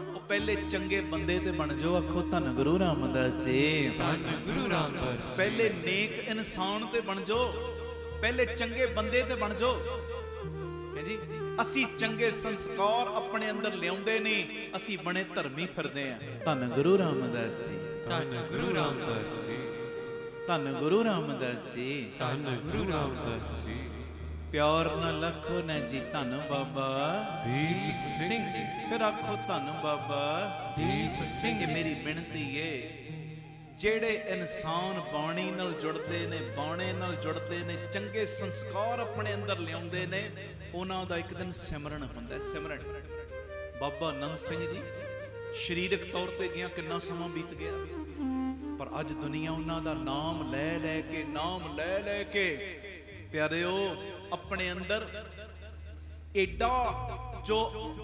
ਉਹ ਪਹਿਲੇ ਚੰਗੇ ਬੰਦੇ ਤੇ ਬਣ ਜਾਓ। ਆਖੋ ਧੰਨ ਗੁਰੂ ਰਾਮਦਾਸ ਜੀ, ਧੰਨ ਗੁਰੂ ਰਾਮਦਾਸ। ਪਹਿਲੇ ਨੇਕ ਇਨਸਾਨ ਤੇ ਬਣ ਜਾਓ, ਪਹਿਲੇ ਚੰਗੇ ਬੰਦੇ ਤੇ ਬਣ ਜਾਓ ਹੈ ਜੀ। ਅਸੀਂ ਚੰਗੇ ਸੰਸਕਾਰ ਆਪਣੇ ਅੰਦਰ ਲਿਆਉਂਦੇ ਨਹੀਂ, ਅਸੀਂ ਬਣੇ ਧਰਮੀ ਫਿਰਦੇ ਆ। ਧੰਨ ਗੁਰੂ ਰਾਮਦਾਸ ਜੀ, ਧੰਨ ਗੁਰੂ ਰਾਮਦਾਸ ਜੀ। ਧੰਨ ਗੁਰੂ ਰਾਮਦਾਸ ਜੀ, ਧੰਨ ਗੁਰੂ ਰਾਮਦਾਸ ਜੀ। ਪਿਆਰ ਨਾਲ ਆਖੋ ਨਾ ਜੀ ਧੰਨ ਬਾਬਾ ਦੀਪ ਸਿੰਘ ਫਿਰ ਆਖੋ ਧੰਨ ਬਾਬਾ ਦੀਪ ਸਿੰਘ। ਇਹ ਮੇਰੀ ਬੇਨਤੀ ਏ, ਜਿਹੜੇ ਇਨਸਾਨ ਬਾਣੀ ਨਾਲ ਜੁੜਦੇ ਨੇ, ਬਾਣੇ ਨਾਲ ਜੁੜਦੇ ਨੇ, ਚੰਗੇ ਸੰਸਕਾਰ ਆਪਣੇ ਅੰਦਰ ਲਿਆਉਂਦੇ ਨੇ, ਉਹਨਾਂ ਦਾ ਇੱਕ ਦਿਨ ਸਿਮਰਨ ਹੁੰਦਾ। ਸਿਮਰਨ ਬਾਬਾ ਆਨੰਦ ਸਿੰਘ ਜੀ ਸਰੀਰਕ ਤੌਰ ਤੇ ਗਿਆ, ਕਿੰਨਾ ਸਮਾਂ ਬੀਤ ਗਿਆ, ਪਰ ਅੱਜ ਦੁਨੀਆ ਉਹਨਾਂ ਦਾ ਨਾਮ ਲੈ ਲੈ ਕੇ, ਨਾਮ ਲੈ ਲੈ ਕੇ ਪਿਆਰਿਓ ਆਪਣੇ ਅੰਦਰ ਏਡਾ ਜੋ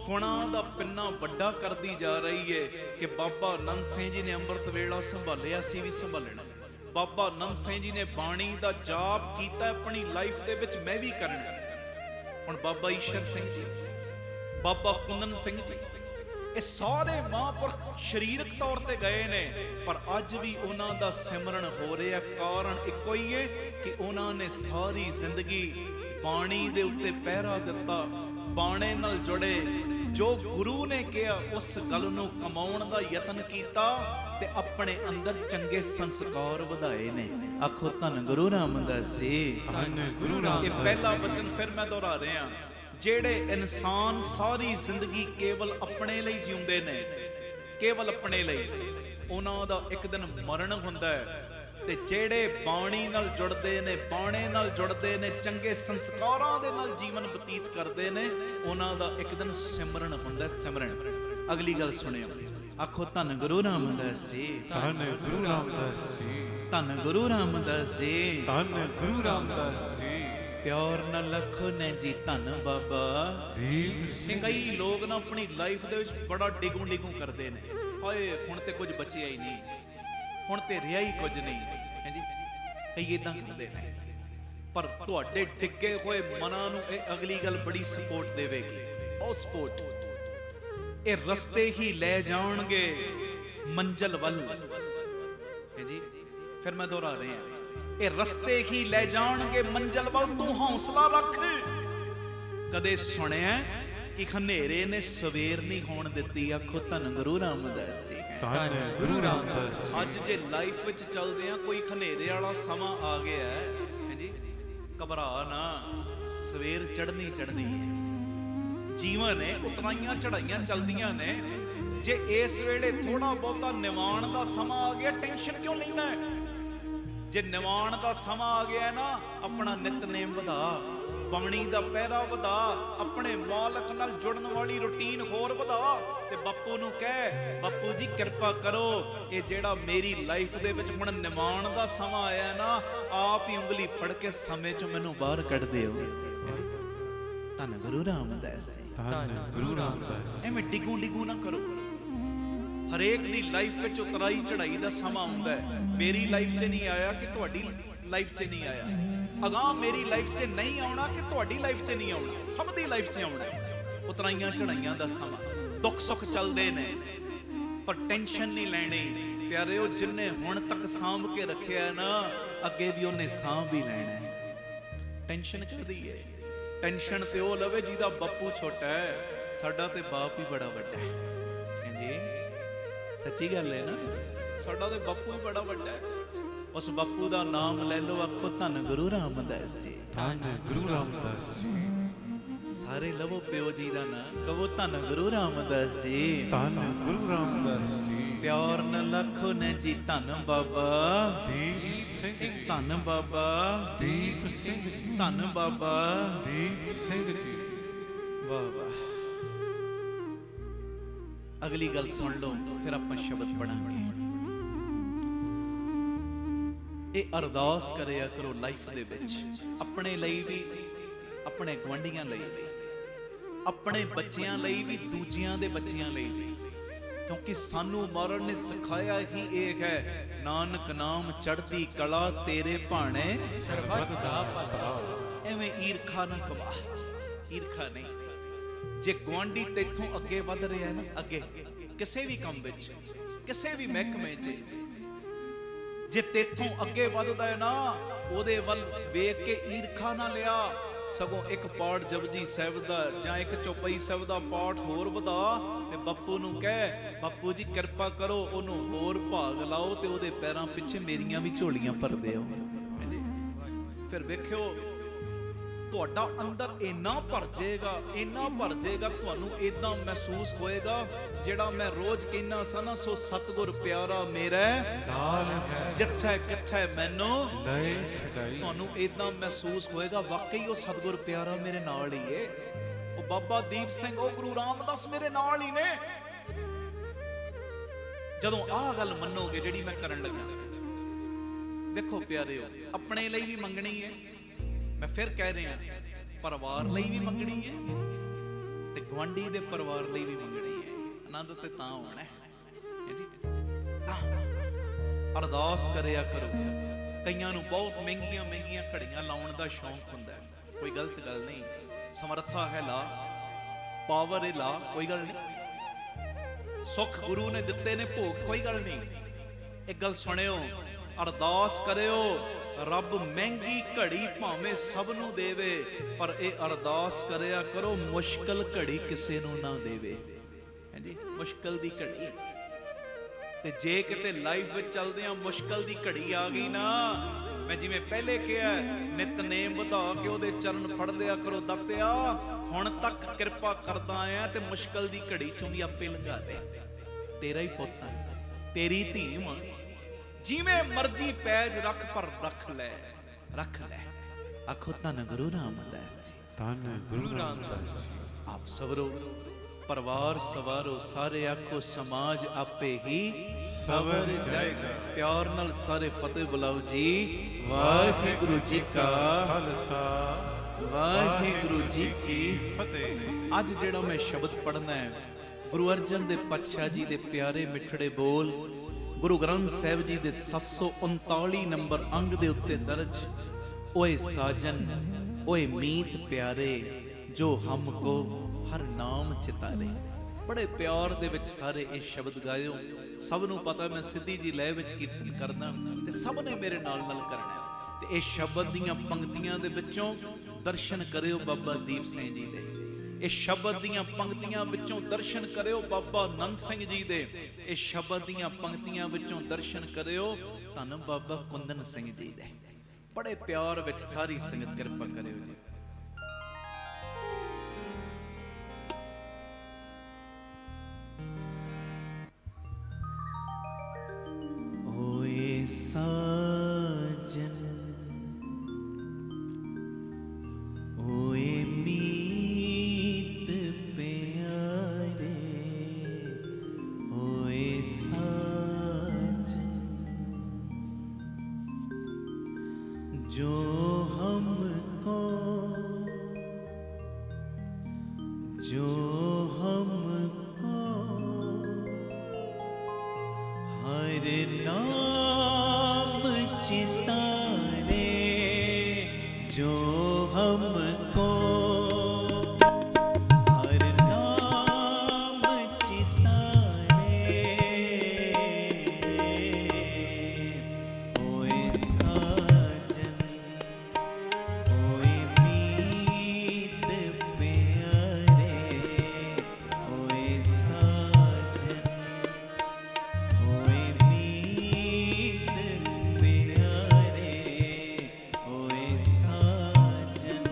ਗੁਣਾਂ ਦਾ ਪਿੰਨਾ ਵੱਡਾ ਕਰਦੀ ਜਾ ਰਹੀ ਹੈ ਕਿ ਬਾਬਾ ਆਨੰਦ ਸਿੰਘ ਜੀ ਨੇ ਅੰਮ੍ਰਿਤ ਵੇਲਾ ਸੰਭਾਲਿਆ, ਸੀ ਵੀ ਸੰਭਾਲਣਾ। ਬਾਬਾ ਆਨੰਦ ਸਿੰਘ ਜੀ ਨੇ ਬਾਣੀ ਦਾ ਜਾਪ ਕੀਤਾ ਆਪਣੀ ਲਾਈਫ ਦੇ ਵਿੱਚ, ਮੈਂ ਵੀ ਕਰਨਾ। ਹੁਣ ਬਾਬਾ ਈਸ਼ਰ ਸਿੰਘ ਜੀ, ਬਾਬਾ ਕੁੰਦਨ ਸਿੰਘ ਜੀ, ਇਹ ਸਾਰੇ ਮਹਾਂਪੁਰਖ ਸਰੀਰਕ ਤੌਰ ਤੇ ਗਏ ਨੇ, ਪਰ ਅੱਜ ਵੀ ਉਹਨਾਂ ਦਾ ਸਿਮਰਨ ਹੋ ਰਿਹਾ। ਕਾਰਨ ਇੱਕੋ ਹੀ ਹੈ ਕਿ ਉਹਨਾਂ ਨੇ ਸਾਰੀ ਜ਼ਿੰਦਗੀ ਬਾਣੀ ਦੇ ਉੱਤੇ ਪਹਿਰਾ ਦਿੱਤਾ, ਬਾਣੇ ਨਾਲ ਜੁੜੇ, ਜੋ ਗੁਰੂ ਨੇ ਕਿਹਾ ਉਸ ਗੱਲ ਨੂੰ ਕਮਾਉਣ ਦਾ ਯਤਨ ਕੀਤਾ ਤੇ ਆਪਣੇ ਅੰਦਰ ਚੰਗੇ ਸੰਸਕਾਰ ਵਧਾਏ ਨੇ। ਆਖੋ ਧੰਨ ਗੁਰੂ ਰਾਮਦਾਸ ਜੀ, ਧੰਨ ਗੁਰੂ ਰਾਮਦਾਸ। ਇਹ ਪਹਿਲਾ ਵਚਨ ਫਿਰ ਮੈਂ ਦੁਹਰਾ ਰਿਹਾ, ਜਿਹੜੇ ਇਨਸਾਨ ਸਾਰੀ ਜ਼ਿੰਦਗੀ ਕੇਵਲ ਆਪਣੇ ਲਈ ਜਿਉਂਦੇ ਨੇ, ਕੇਵਲ ਆਪਣੇ ਲਈ, ਉਹਨਾਂ ਦਾ ਇੱਕ ਦਿਨ ਮਰਨ ਹੁੰਦਾ ਹੈ। ਤੇ ਜਿਹੜੇ ਬਾਣੀ ਨਾਲ ਜੁੜਦੇ ਨੇ, ਬਾਣੇ ਨਾਲ ਜੁੜਦੇ ਨੇ, ਚੰਗੇ ਸੰਸਕਾਰਾਂ ਦੇ ਨਾਲ ਜੀਵਨ ਬਤੀਤ ਕਰਦੇ ਨੇ, ਉਹਨਾਂ ਦਾ ਇੱਕ ਦਿਨ ਸਿਮਰਨ ਹੁੰਦਾ। ਸਿਮਰਨ ਅਗਲੀ ਗੱਲ ਸੁਣਿਓ, ਆਖੋ ਧੰਨ ਗੁਰੂ ਰਾਮਦਾਸ ਜੀ, ਧੰਨ ਗੁਰੂ ਰਾਮਦਾਸ ਜੀ। ਧੰਨ ਗੁਰੂ ਰਾਮਦਾਸ ਜੀ, ਧੰਨ ਗੁਰੂ ਰਾਮਦਾਸ ਜੀ। ਪਿਆਰ ਨਾਲ ਆਖੋ ਨੇ ਜੀ ਧੰਨ ਬਾਬਾ ਦੀਪ ਸਿੰਘ। ਕਈ ਲੋਕ ਨਾ ਆਪਣੀ ਲਾਈਫ ਦੇ ਵਿੱਚ ਬੜਾ ਡਿਗੂ ਡਿਗੂ ਕਰਦੇ ਨੇ, ਹਾਏ ਹੁਣ ਤੇ ਕੁਝ ਬਚਿਆ ਹੀ ਨਹੀਂ, ਹੁਣ ਤੇ ਰਿਹਾ ਹੀ ਕੁਝ ਨਹੀਂ ਹੈ ਜੀ, ਕਈ ਇਦਾਂ ਕਹਿੰਦੇ ਨੇ। ਪਰ ਤੁਹਾਡੇ ਡਿੱਗੇ ਹੋਏ ਮਨਾਂ ਨੂੰ ਇਹ ਅਗਲੀ ਗੱਲ ਬੜੀ ਸਪੋਰਟ ਦੇਵੇਗੀ। ਉਹ ਸਪੋਰਟ ਇਹ ਰਸਤੇ ਹੀ ਲੈ ਜਾਣਗੇ ਮੰਜ਼ਿਲ ਵੱਲ ਹੈ ਜੀ। ਫਿਰ ਮੈਂ ਦੁਹਰਾ ਰਿਹਾ, ਇਹ ਰਸਤੇ ਹੀ ਲੈ ਜਾਣਗੇ ਮੰਜ਼ਿਲ ਵੱਲ, ਤੂੰ ਹੌਸਲਾ ਰੱਖ। ਕਦੇ ਸੁਣਿਆ ਕਿ ਹਨੇਰੇ ਨੇ ਸਵੇਰ ਨਹੀਂ ਹੋਣ ਦਿੱਤੀ? ਆਖੋ ਧੰਨ ਗੁਰੂ ਰਾਮਦਾਸ ਜੀ, ਧੰਨ ਗੁਰੂ ਰਾਮਦਾਸ। ਅੱਜ ਜੇ ਲਾਈਫ ਵਿੱਚ ਚੱਲਦੇ ਆ, ਕੋਈ ਹਨੇਰੇ ਵਾਲਾ ਸਮਾਂ ਆ ਗਿਆ ਹੈ ਜੀ, ਘਬਰਾ ਨਾ, ਸਵੇਰ ਚੜ੍ਹਨੀ ਚੜ੍ਹਨੀ ਹੈ। ਜੀਵਨ ਹੈ, ਉਤਰਾਈਆਂ ਚੜਾਈਆਂ ਚੱਲਦੀਆਂ ਨੇ। ਜੇ ਇਸ ਵੇਲੇ ਥੋੜਾ ਬਹੁਤਾ ਨਿਵਾਣ ਦਾ ਸਮਾਂ ਆ ਗਿਆ, ਟੈਨਸ਼ਨ ਕਿਉਂ ਲੈਣਾ? ਜੇ ਨਿਵਾਣ ਦਾ ਸਮਾਂ ਆ ਗਿਆ ਨਾ, ਆਪਣਾ ਨਿਤਨੇਮ ਵਧਾ, ਬਾਣੀ ਦਾ ਪਹਿਰਾ ਵਧਾ, ਆਪਣੇ ਮਾਲਕ ਨਾਲ ਜੁੜਨ ਵਾਲੀ ਰੁਟੀਨ ਹੋਰ ਵਧਾ, ਤੇ ਬਾਪੂ ਨੂੰ ਕਹਿ, ਬਾਪੂ ਜੀ ਕਿਰਪਾ ਕਰੋ, ਇਹ ਜਿਹੜਾ ਮੇਰੀ ਲਾਈਫ ਦੇ ਵਿੱਚ ਹੁਣ ਨਿਵਾਣ ਦਾ ਸਮਾਂ ਆਇਆ ਨਾ, ਆਪ ਹੀ ਉਂਗਲੀ ਫੜ ਕੇ ਸਮੇਂ ਚੋਂ ਮੈਨੂੰ ਬਾਹਰ ਕੱਢ ਦਿਓ। ਧੰਨ ਗੁਰੂ ਰਾਮਦਾਸ ਜੀ, ਧੰਨ ਗੁਰੂ ਰਾਮਦਾਸ। ਐਵੇਂ ਡਿਗੂ ਡਿਗੂ ਨਾ ਕਰੋ। ਹਰੇਕ ਦੀ ਲਾਈਫ ਵਿੱਚ ਉਤਰਾਈ ਚੜਾਈ ਦਾ ਸਮਾਂ ਆਉਂਦਾ ਹੈ। ਮੇਰੀ ਲਾਈਫ 'ਚ ਨਹੀਂ ਆਇਆ ਕਿ ਤੁਹਾਡੀ ਲਾਈਫ 'ਚ ਨਹੀਂ ਆਇਆ, ਅਗਾਂਹ ਮੇਰੀ ਲਾਈਫ 'ਚ ਨਹੀਂ ਆਉਣਾ ਕਿ ਤੁਹਾਡੀ ਲਾਈਫ 'ਚ ਨਹੀਂ ਆਉਣਾ, ਸਭ ਦੀ ਲਾਈਫ 'ਚ ਆਉਣਾ। ਉਤਰਾਈਆਂ ਚੜਾਈਆਂ ਦਾ ਸਮਾਂ, ਦੁੱਖ ਸੁੱਖ ਚੱਲਦੇ ਨੇ, ਪਰ ਟੈਨਸ਼ਨ ਨਹੀਂ ਲੈਣੀ ਪਿਆਰਿਓ। ਜਿੰਨੇ ਹੁਣ ਤੱਕ ਸਾਂਭ ਕੇ ਰੱਖਿਆ ਨਾ, ਅੱਗੇ ਵੀ ਉਹਨੇ ਸਾਂਭ ਹੀ ਲੈਣਾ। ਟੈਨਸ਼ਨ ਕਰਦੀ ਏ, ਟੈਨਸ਼ਨ ਤੇ ਉਹ ਲਵੇ ਜਿਹਦਾ ਬਾਪੂ ਛੋਟਾ ਹੈ, ਸਾਡਾ ਤੇ ਬਾਪ ਹੀ ਬੜਾ ਵੱਡਾ ਹੈ। ਹਾਂਜੀ ਸੱਚੀ ਗੱਲ ਹੈ ਨਾ, ਸਾਡਾ ਤੇ ਬਾਪੂ ਹੀ ਬੜਾ ਵੱਡਾ ਹੈ। ਉਸ ਬਾਪੂ ਦਾ ਨਾਮ ਲੈ ਲਓ, ਆਖੋ ਧੰਨ ਗੁਰੂ ਰਾਮਦਾਸ ਜੀ, ਧੰਨ ਗੁਰੂ ਰਾਮਦਾਸ ਜੀ। ਸਾਰੇ ਲਵੋ ਪਿਓ ਜੀ ਦਾ ਨਾਂ, ਕਹੋ ਧੰਨ ਗੁਰੂ ਰਾਮਦਾਸ ਜੀ, ਧੰਨ ਗੁਰੂ ਰਾਮਦਾਸ ਜੀ। ਪਿਆਰ ਨਾਲ ਲੱਖੋ ਨੇ ਜੀ ਧੰਨ ਬਾਬਾ ਦੀਪ ਸਿੰਘ ਜੀ, ਧੰਨ ਬਾਬਾ ਦੀਪ ਸਿੰਘ ਜੀ, ਧੰਨ ਬਾਬਾ ਦੀਪ ਸਿੰਘ ਜੀ। ਵਾਹ ਵਾਹ। ਅਗਲੀ ਗੱਲ ਸੁਣ ਲਓ, ਫਿਰ ਆਪਾਂ ਸ਼ਬਦ ਪੜਾਂਗੇ। ਇਹ ਅਰਦਾਸ ਕਰਿਆ ਕਰੋ ਲਾਈਫ ਦੇ ਵਿੱਚ, ਆਪਣੇ ਲਈ ਵੀ, ਆਪਣੇ ਗੁਆਂਢੀਆਂ ਲਈ ਵੀ, ਆਪਣੇ ਬੱਚਿਆਂ ਲਈ ਵੀ, ਦੂਜਿਆਂ ਦੇ ਬੱਚਿਆਂ ਲਈ ਵੀ, ਕਿਉਂਕਿ ਸਾਨੂੰ ਮਾਰਨ ਨੇ ਸਿਖਾਇਆ ਹੀ ਇਹ ਹੈ, ਨਾਨਕ ਨਾਮ ਚੜ੍ਹਦੀ ਕਲਾ ਤੇਰੇ ਭਾਣੇ ਸਰਬੱਤ ਦਾ ਭਲਾ। ਐਵੇਂ ਈਰਖਾ ਨਾ ਕਮਾ, ਈਰਖਾ ਨਹੀਂ। ਜੇ ਗੁਆਂਢੀ ਤੇਥੋਂ ਅੱਗੇ ਵੱਧ ਰਿਹਾ ਨਾ, ਅੱਗੇ ਕਿਸੇ ਵੀ ਕੰਮ ਵਿੱਚ, ਕਿਸੇ ਵੀ ਮਹਿਕਮੇ 'ਚ, ਜੇ ਤੇਥੋਂ ਅੱਗੇ ਵੱਧਦਾ ਹੈ ਨਾ, ਉਹਦੇ ਵੱਲ ਵੇਖ ਕੇ ਈਰਖਾ ਨਾ ਲਿਆ, ਸਗੋਂ ਇੱਕ ਪਾਠ ਜਪਜੀ ਸਾਹਿਬ ਦਾ ਜਾਂ ਇੱਕ ਚੌਪਈ ਸਾਹਿਬ ਦਾ ਪਾਠ ਹੋਰ ਵਧਾ ਤੇ ਬਾਪੂ ਨੂੰ ਕਹਿ, ਬਾਪੂ ਜੀ ਕਿਰਪਾ ਕਰੋ, ਉਹਨੂੰ ਹੋਰ ਭਾਗ ਲਾਓ ਤੇ ਉਹਦੇ ਪੈਰਾਂ ਪਿੱਛੇ ਮੇਰੀਆਂ ਵੀ ਝੋਲੀਆਂ ਭਰ ਦਿਓ। ਫਿਰ ਵੇਖਿਓ ਤੁਹਾਡਾ ਅੰਦਰ ਇੰਨਾ ਭਰ ਜਾਏਗਾ, ਇੰਨਾ ਭਰ ਜਾਏਗਾ, ਤੁਹਾਨੂੰ ਇਦਾਂ ਮਹਿਸੂਸ ਹੋਏਗਾ ਜਿਹੜਾ ਮੈਂ ਰੋਜ਼ ਕਹਿੰਦਾ ਸਾਂ ਨਾ, ਸੋ ਸਤਿਗੁਰ ਪਿਆਰਾ ਮੇਰਾ ਨਾਲ ਹੈ, ਜਿੱਥੇ ਕਿੱਥੇ ਮੈਨੂੰ ਲੈ ਛਡਾਈ। ਤੁਹਾਨੂੰ ਇਦਾਂ ਮਹਿਸੂਸ ਹੋਏਗਾ ਵਾਕਈ ਉਹ ਸਤਿਗੁਰ ਪਿਆਰਾ ਮੇਰੇ ਨਾਲ ਹੀ ਏ, ਉਹ ਬਾਬਾ ਦੀਪ ਸਿੰਘ, ਉਹ ਗੁਰੂ ਰਾਮਦਾਸ ਮੇਰੇ ਨਾਲ ਹੀ ਨੇ। ਜਦੋਂ ਆਹ ਗੱਲ ਮੰਨੋਗੇ ਜਿਹੜੀ ਮੈਂ ਕਰਨ ਲੱਗਾ, ਵੇਖੋ ਪਿਆਰਿਓ, ਆਪਣੇ ਲਈ ਵੀ ਮੰਗਣੀ ਹੈ, ਮੈਂ ਫਿਰ ਕਹਿ ਰਿਹਾ, ਪਰਿਵਾਰ ਲਈ ਵੀ ਮੰਗਣੀ ਹੈ ਤੇ ਗੁਆਂਢੀ ਦੇ ਪਰਿਵਾਰ ਲਈ ਵੀ ਮੰਗਣੀ ਹੈ। ਆਨੰਦ ਤੇ ਤਾਂ ਹੋਣਾ ਹੈ ਜੀ। ਅਰਦਾਸ ਕਰਿਆ ਕਰੋ। ਕਈਆਂ ਨੂੰ ਬਹੁਤ ਮਹਿੰਗੀਆਂ ਮਹਿੰਗੀਆਂ ਘੜੀਆਂ ਲਾਉਣ ਦਾ ਸ਼ੌਂਕ ਹੁੰਦਾ ਹੈ, ਕੋਈ ਗਲਤ ਗੱਲ ਨਹੀਂ, ਸਮਰੱਥਾ ਹੈ ਲਾ, ਪਾਵਰ ਹੈ ਲਾ, ਕੋਈ ਗੱਲ ਨਹੀਂ, ਸੁੱਖ ਗੁਰੂ ਨੇ ਦਿੱਤੇ ਨੇ ਭੋਗ, ਕੋਈ ਗੱਲ ਨਹੀਂ। ਇੱਕ ਗੱਲ ਸੁਣਿਓ, ਅਰਦਾਸ ਕਰਿਓ, ਰੱਬ ਮਹਿੰਗੀ ਘੜੀ ਭਾਵੇਂ ਸਭ ਨੂੰ ਦੇਵੇ, ਪਰ ਇਹ ਅਰਦਾਸ ਕਰਿਆ ਕਰੋ, ਮੁਸ਼ਕਲ ਘੜੀ ਕਿਸੇ ਨੂੰ ਨਾ ਦੇਵੇ। ਹਾਂਜੀ, ਮੁਸ਼ਕਲ ਦੀ ਘੜੀ। ਤੇ ਜੇ ਕਿਤੇ ਲਾਈਫ ਵਿੱਚ ਚੱਲਦਿਆਂ ਮੁਸ਼ਕਲ ਦੀ ਘੜੀ ਆ ਗਈ ਨਾ, ਮੈਂ ਜਿਵੇਂ ਪਹਿਲੇ ਕਿਹਾ, ਨਿਤਨੇਮ ਵਧਾ ਕੇ ਉਹਦੇ ਚਰਨ ਫੜ ਲਿਆ ਕਰੋ, ਦਾਤਿਆ ਹੁਣ ਤੱਕ ਕਿਰਪਾ ਕਰਦਾ ਆਇਆ ਤੇ ਮੁਸ਼ਕਲ ਦੀ ਘੜੀ ਚੋਂ ਵੀ ਆਪੇ ਲੰਘਾ ਦੇ। ਤੇਰਾ ਹੀ ਪੁੱਤ, ਤੇਰੀ ਧੀ ਮਾਂ, ਜਿਵੇਂ ਮਰਜ਼ੀ ਪੈਜ ਰੱਖ, ਪਰ ਰੱਖ ਲੈ, ਰੱਖ ਲੈ। ਆਖੋ ਧੰਨ ਗੁਰੂ ਰਾਮਦਾਸ ਜੀ, ਧੰਨ ਗੁਰੂ ਰਾਮਦਾਸ ਜੀ। ਆਪ ਸਵਰੋ, ਪਰਿਵਾਰ ਸਵਾਰੋ, ਸਾਰੇ ਆਖੋ ਸਮਾਜ ਆਪੇ ਹੀ ਸਵਰ ਜਾਏਗਾ। ਪਿਆਰ ਨਾਲ ਸਾਰੇ ਫਤਿਹ ਬੁਲਾਓ ਜੀ। ਵਾਹਿਗੁਰੂ ਜੀ ਕਾ ਖਾਲਸਾ, ਵਾਹਿਗੁਰੂ ਜੀ ਕੀ ਫਤਿਹ। ਅੱਜ ਜਿਹੜਾ ਮੈਂ ਸ਼ਬਦ ਪੜ੍ਹਨਾ ਹੈ, ਗੁਰੂ ਅਰਜਨ ਦੇਵ ਪਾਤਸ਼ਾਹ ਜੀ ਦੇ ਪਿਆਰੇ ਮਿੱਠੜੇ ਬੋਲ, ਗੁਰੂ ਗ੍ਰੰਥ ਸਾਹਿਬ ਜੀ ਦੇ 739 ਨੰਬਰ ਅੰਗ ਦੇ ਉੱਤੇ ਦਰਜ, ਓਏ ਸਾਜਨ ਓਏ ਮੀਤ ਪਿਆਰੇ, ਜੋ ਹਮ ਕੋ ਹਰ ਨਾਮ ਚਿਤਾਰੇ। ਬੜੇ ਪਿਆਰ ਦੇ ਵਿੱਚ ਸਾਰੇ ਇਹ ਸ਼ਬਦ ਗਾਇਓ। ਸਭ ਨੂੰ ਪਤਾ ਮੈਂ ਸਿੱਧੀ ਜੀ ਲਹਿ ਵਿੱਚ ਕੀਰਤਨ ਕਰਦਾ ਤੇ ਸਭ ਨੇ ਮੇਰੇ ਨਾਲ ਨਾਲ ਕਰਨਾ। ਤੇ ਇਹ ਸ਼ਬਦ ਦੀਆਂ ਪੰਕਤੀਆਂ ਦੇ ਵਿੱਚੋਂ ਦਰਸ਼ਨ ਕਰਿਓ ਬਾਬਾ ਦੀਪ ਸਿੰਘ ਜੀ ਦੇ, ਇਹ ਸ਼ਬਦ ਦੀਆਂ ਪੰਕਤੀਆਂ ਵਿੱਚੋਂ ਦਰਸ਼ਨ ਕਰਿਓ ਬਾਬਾ ਨੰਦ ਸਿੰਘ ਜੀ ਦੇ, ਇਹ ਸ਼ਬਦ ਦੀਆਂ ਪੰਕਤੀਆਂ ਵਿੱਚੋਂ ਦਰਸ਼ਨ ਕਰਿਓ ਧੰਨ ਬਾਬਾ ਕੁੰਦਨ ਸਿੰਘ ਜੀ ਦੇ। ਬੜੇ ਪਿਆਰ ਵਿੱਚ ਸਾਰੀ ਸੰਗਤ ਕਿਰਪਾ ਕਰਿਓ ਜੀ। ਓਏ ਸਾਜਨ ਓਏ ਮੀਤ ਪਿਆਰੇ, ਓਏ ਸਾਜਨ जो हमको हर नाम चितारे, जो हमको हर नाम चितारे, होए साजन होए मीत प्यारे, होए साजन होए मीत प्यारे, होए साजन।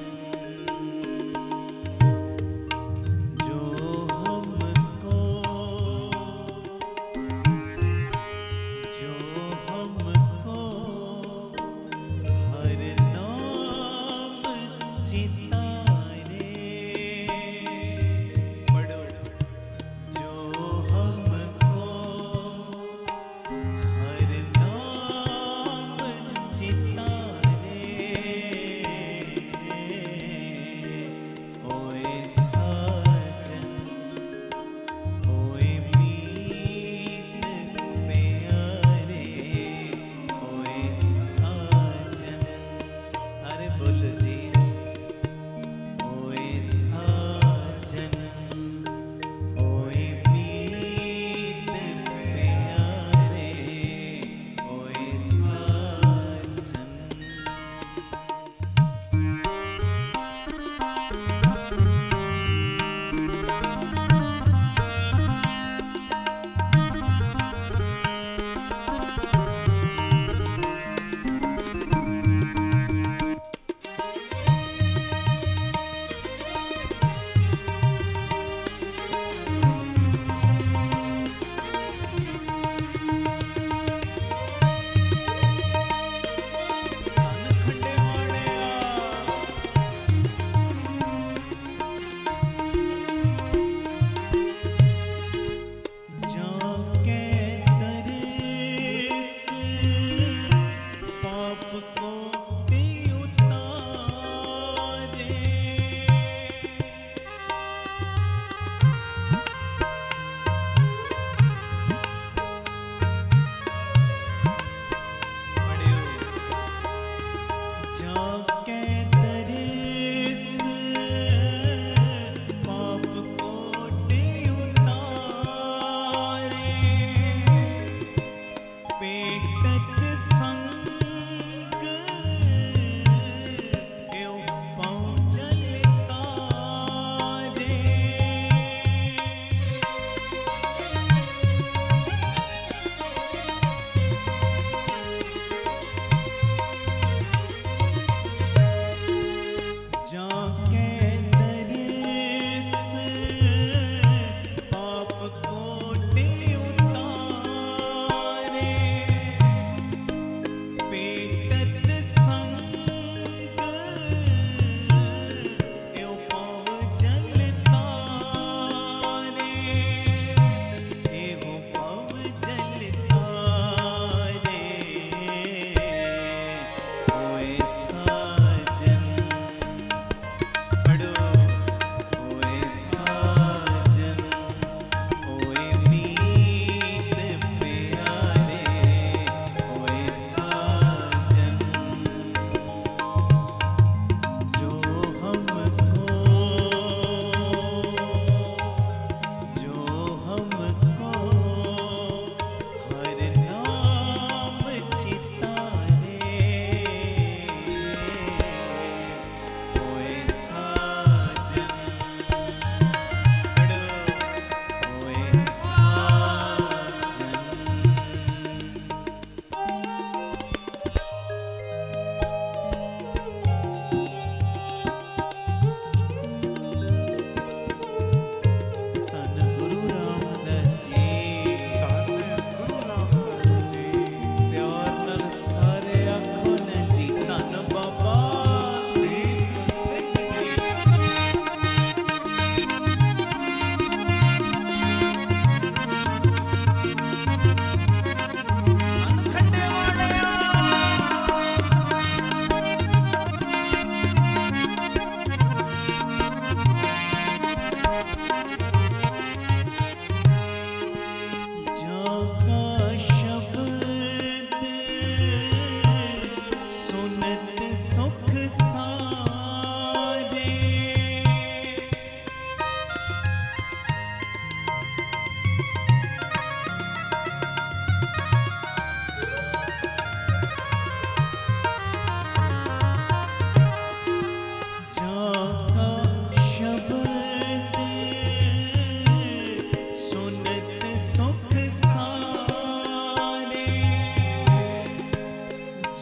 ਸੁਖ ਸਾਰੇ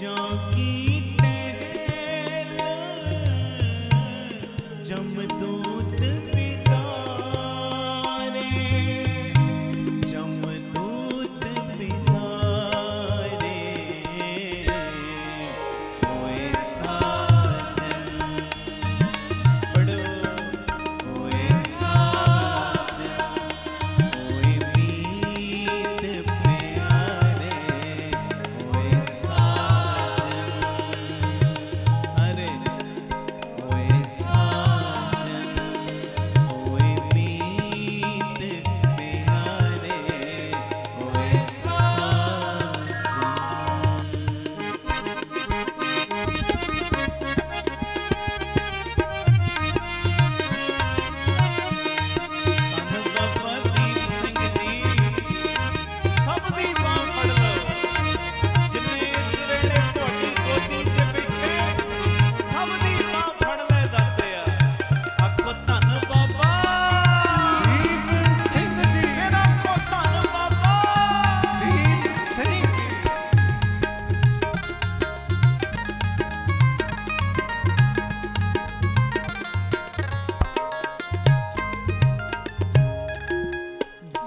ਜਾਂ ਕੀ ਟਹਿਲ ਜਮਦੂਤ ਪਿਤਾਰੇ ਜਮਦੂਤ ਪਿਤਾਰੇ ਹੋਏ ਸਾਜਨ ਪੜੋ ਹੋਏ ਸਾਜਨ ਹੋਏ ਮੀਤ ਪਿਆਰੇ ਹੋਏ ਸਾਜਨ ਸਾਰੇ ਹੋਏ ਸਾਜਨ ਹੋਏ ਮੀਤ ਪਿਆਰੇ ਹੋਏ ਧੰਨ ਬਾਬਾ ਦੀਪ ਸਿੰਘ ਜੀ ਸਭ ਦੀ ਬਾਂਹ ਫੜ ਲਓ ਜਿੰਨੇ ਇਸ ਵੇਲੇ ਤੁਹਾਡੀ ਗੋਦੀ 'ਚ ਬੈਠੇ ਸਭ ਦੀ ਬਾਂਹ ਫੜ ਲੈ ਦਾਤਿਆ ਆਖੋ ਧੰਨ ਬਾਬਾ ਦੀਪ ਸਿੰਘ ਜੀ ਫਿਰ ਆਖੋ ਧੰਨ ਬਾਬਾ ਦੀਪ ਸਿੰਘ ਜੀ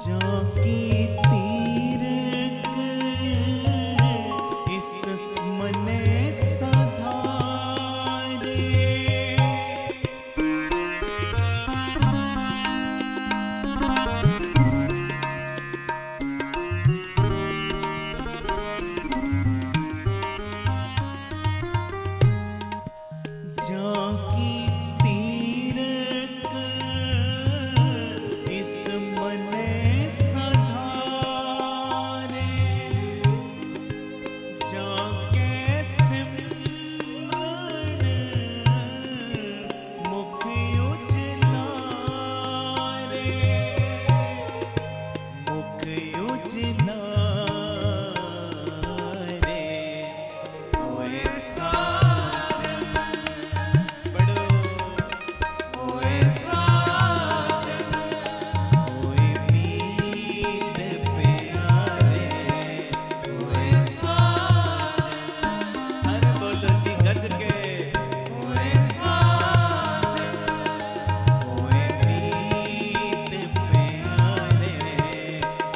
ਜਾਂ ਕੀ ਤੀਰਕ ਇਸ ਮਨੇ ਸਧਾਰੇ ਜਾਂ ਕੀ ਤੀਰਕ ਇਸ ਮਨੇ ਸਧਾਰੇ ਜਾਂ ਕੈ ਸਿਮਰਨ ਮੁਖ ਉਜਲਾਰੇ ਮੁਖ ਉਜਲਾਰੇ ਹੋਏ ਸਾਜਨ ਪੜੋ ਹੋਏ ਸਾਜਨ ਹੋਏ ਮੀਤ ਪਿਆਰੇ ਹੋਏ ਸਾਜਨ ਸਾਰੇ ਬੋਲੋ ਜੀ ਗੱਜ ਕੇ ਹੋਏ ਸਾਜਨ ਹੋਏ ਮੀਤ ਪਿਆਰੇ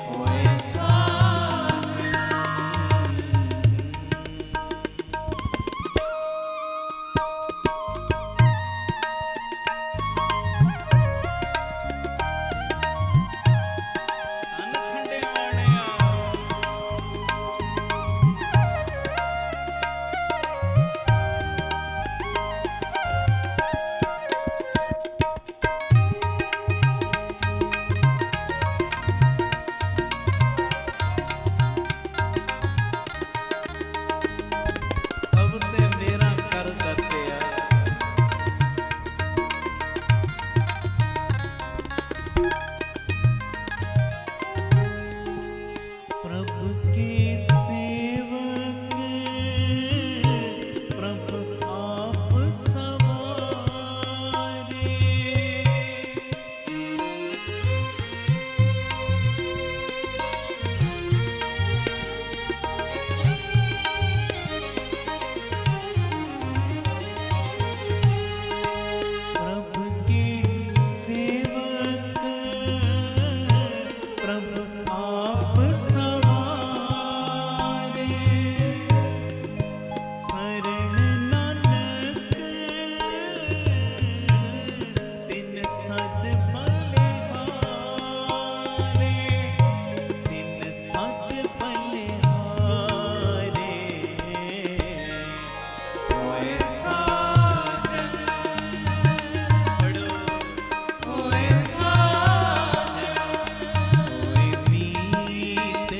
ਹੋਏ ਸਾਜਨ ਅਨਖੰਡੇ ਵਾਣਿਆ ਸਭ ਤੇ ਮੇਰਾ ਕਰ ਦਿੱਤਿਆ प्रभु के सेवक प्रभु आप सवारे प्रभु के सेवक प्रभु आप सवारे शरण नानक तिन सद बलिहारे तिन सद बलिहारे होए साजन पड़ो होए साजन होए मीत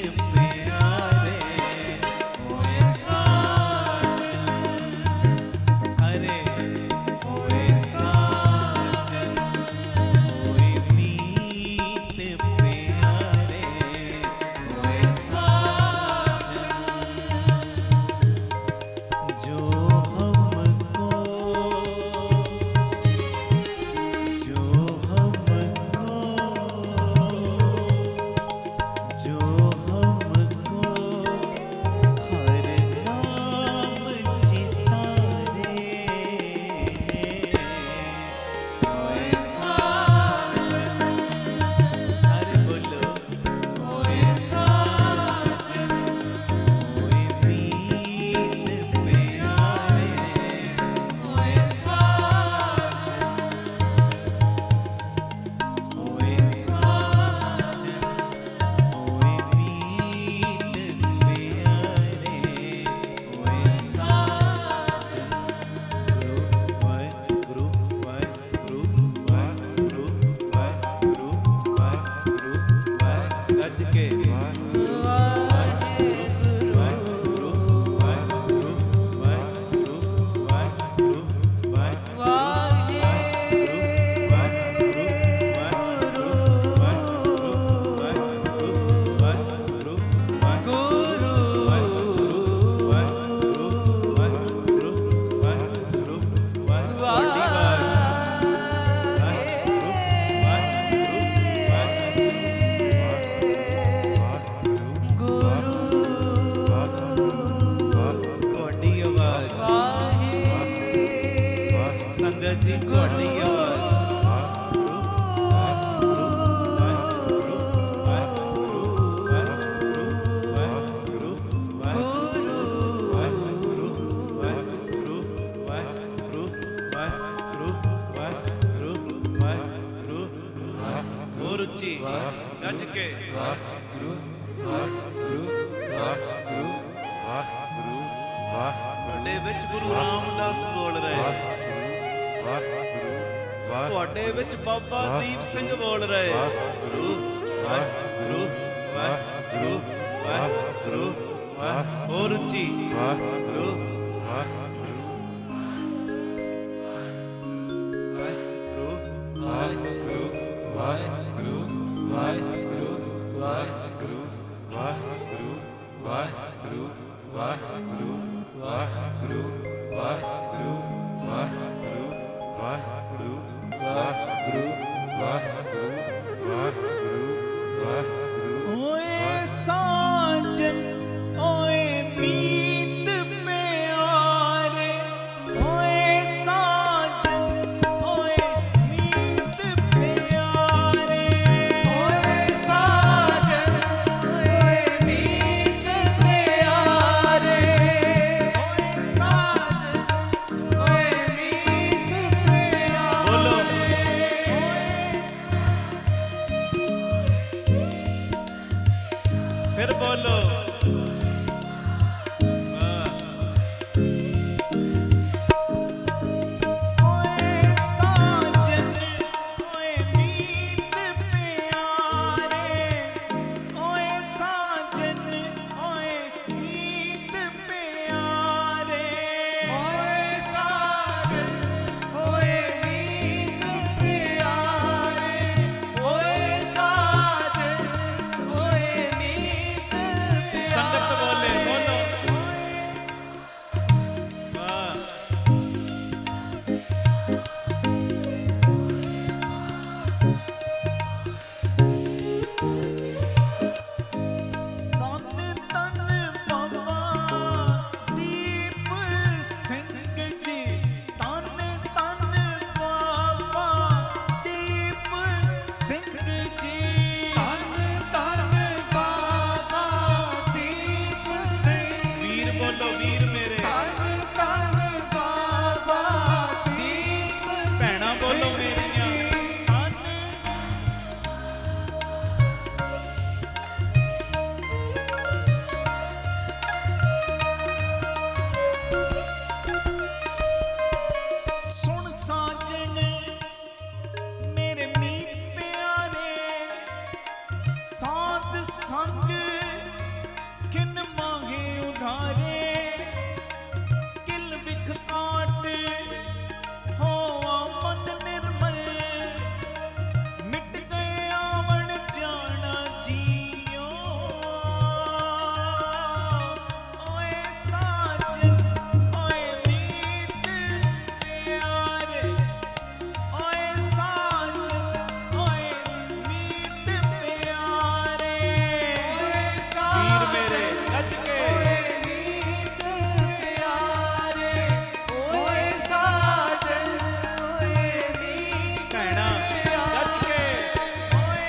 ਗੱਜ ਕੇ ਵਾਹਿਗੁਰੂ ਵਾਹਿਗੁਰੂ ਵਾਹਿਗੁਰੂ ਵਾਹਿਗੁਰੂ ਤੁਹਾਡੇ ਵਿੱਚ ਗੁਰੂ ਰਾਮਦਾਸ ਬੋਲ ਰਹੇ ਵਾਹਿਗੁਰੂ ਤੁਹਾਡੇ ਵਿੱਚ ਬਾਬਾ ਦੀਪ ਸਿੰਘ ਬੋਲ ਰਹੇ ਵਾਹਿਗੁਰੂ ਵਾਹਿਗੁਰੂ ਵਾਹਿਗੁਰੂ ਵਾਹਿਗੁਰੂ ਹੋਰ ਉੱਚੀ ਵਾਹਿਗੁਰੂ ਵਾਹਿਗੁਰੂ ਵਾਹਿਗੁਰੂ ਵਾਹਿਗੁਰੂ ਵਾਹਿਗੁਰੂ ਵਾਹਿਗੁਰੂ ਵਾਹਿਗੁਰੂ ਵਾਹਿਗੁਰੂ ਵਾਹਿਗੁਰੂ ਵਾਹਿਗੁਰੂ ਵਾਹਿਗੁਰੂ ਵਾਹਿਗੁਰੂ ਵਾਹਿਗੁਰੂ ਵਾਹਿਗੁਰੂ ਵਾਹਿਗੁਰੂ ਵਾਹਿਗੁਰੂ ਵਾਹਿਗੁਰੂ ਓਏ ਸਾਜਨ ਓਏ ਮੀਤ ਪਿਆਰੇ ਓਏ ਸਾਜਨ ਓਏ ਮੀਤ ਪਿਆਰੇ ਓਏ ਸਾਜਨ ਓਏ ਮੀਤ ਪਿਆਰੇ ਓਏ ਸਾਜਨ ਓਏ ਮੀਤ ਪਿਆਰੇ ਬੋਲੋ ਫਿਰ ਬੋਲੋ ਓਏ ਸਾਜਨ ਓਏ ਮੀਤ ਪਿਆਰੇ ਓਏ ਸਾਜਨ ਓਏ ਮੀਤ ਪਿਆਰੇ ਓਏ ਸਾਜਨ ਓਏ ਮੀਤ ਪਿਆਰੇ ਓਏ ਸਾਜਨ ਓਏ ਮੀਤ ਪਿਆਰੇ ਸੰਗਤ ਬੋਲੇ ਬੋਲੋ ਵਾਹ ਤਨ ਤਨ ਬਾਬਾ ਦੀਪ ਸਿੰਘ ਜੀ ਤਨ ਤਨ ਬਾਬਾ ਦੀਪ ਸਿੰਘ ਜੀ ਧੰਨ ਧੰਨ ਬਾਬਾ ਦੀਪ ਸਿੰਘ ਵੀਰ ਬੋਲੋ ਵੀਰ ਮੇਰੇ ਧੰਨ ਧੰਨ ਬਾਬਾ ਦੀਪ ਸਿੰਘ ਭੈਣਾਂ ਬੋਲੋ ਮੇਰੀਆਂ ਤਨ ਸੁਣ ਸਾਜਣ ਮੇਰੇ ਮੀਤ ਪਿਆਰੇ ਸਾਧ ਸੰਗ ਕਿਨ ਮਾਂਗੇ ਉਧਾਰੇ ਕਿਲ ਵਿਖ ਕਾਟ ਹੋਆ ਮਨ ਨਿਰਮਲ ਮਿਟ ਗਏ ਆਵਣ ਜਾਣਾ ਜੀਓ ਓਏ ਸਾਜਨ ਓਏ ਮੀਤ ਪਿਆਰੇ ਓਏ ਸਾਜਨ ਓਏ ਮੀਤ ਪਿਆਰੇ ਓਏ ਵੀਰ ਮੇਰੇ ਗੱਜ ਕੇ ਓਏ ਮੀਤ ਪਿਆਰੇ ਓਏ ਸਾਜਨ ਓਏ ਮੀਤ ਭੈਣਾ ਗੱਜ ਕੇ ਓਏ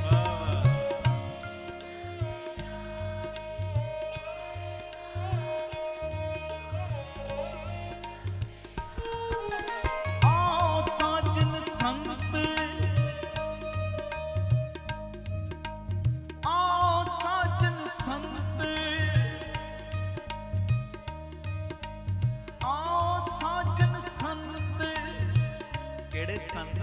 ਵਾਹ ਆਓ ਸਾਜਨ ਸੰਤ ਆਓ ਸਾਜਨ ਸੰਤ ਆਓ ਸਾਜਨ ਸੰਤ ਕਿਹੜੇ ਸੰਤ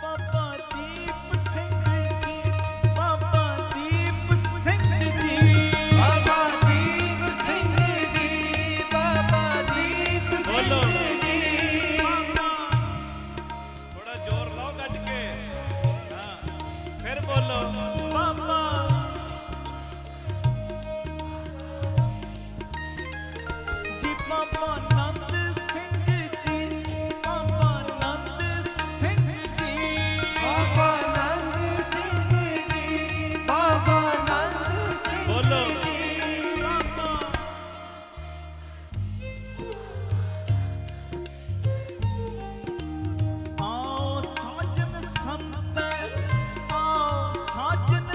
ਬਾਬਾ ਦੀਪ ਸਿੰਘ ਜੀ ਬਾਬਾ ਦੀਪ ਸਿੰਘ ਜੀ ਬਾਬਾ ਦੀਪ ਸਿੰਘ ਜੀ ਬਾਬਾ ਦੀਪ ਬੋਲੋ। ਸਿੰਘ ਜੀ ਥੋੜਾ ਜ਼ੋਰ ਲਾਓ ਗੱਜ ਕੇ ਹਾਂ ਫਿਰ ਬੋਲੋ ਬਾਬਾ ਜੀ ਬਾਬਾ ਆਨੰਦ ਸਿੰਘ ਜੀ ਬਾਬਾ ਆਨੰਦ ਸਿੰਘ ਜੀ ਬਾਬਾ ਆਨੰਦ ਸਿੰਘ ਜੀ ਬਾਬਾ ਆਨੰਦ ਸਿੰਘ ਬੋਲੋ ਜੀ ਬਾਬਾ ਆਓ ਸਾਜਨ ਸੰਤ ਆਓ ਸਾਜਨ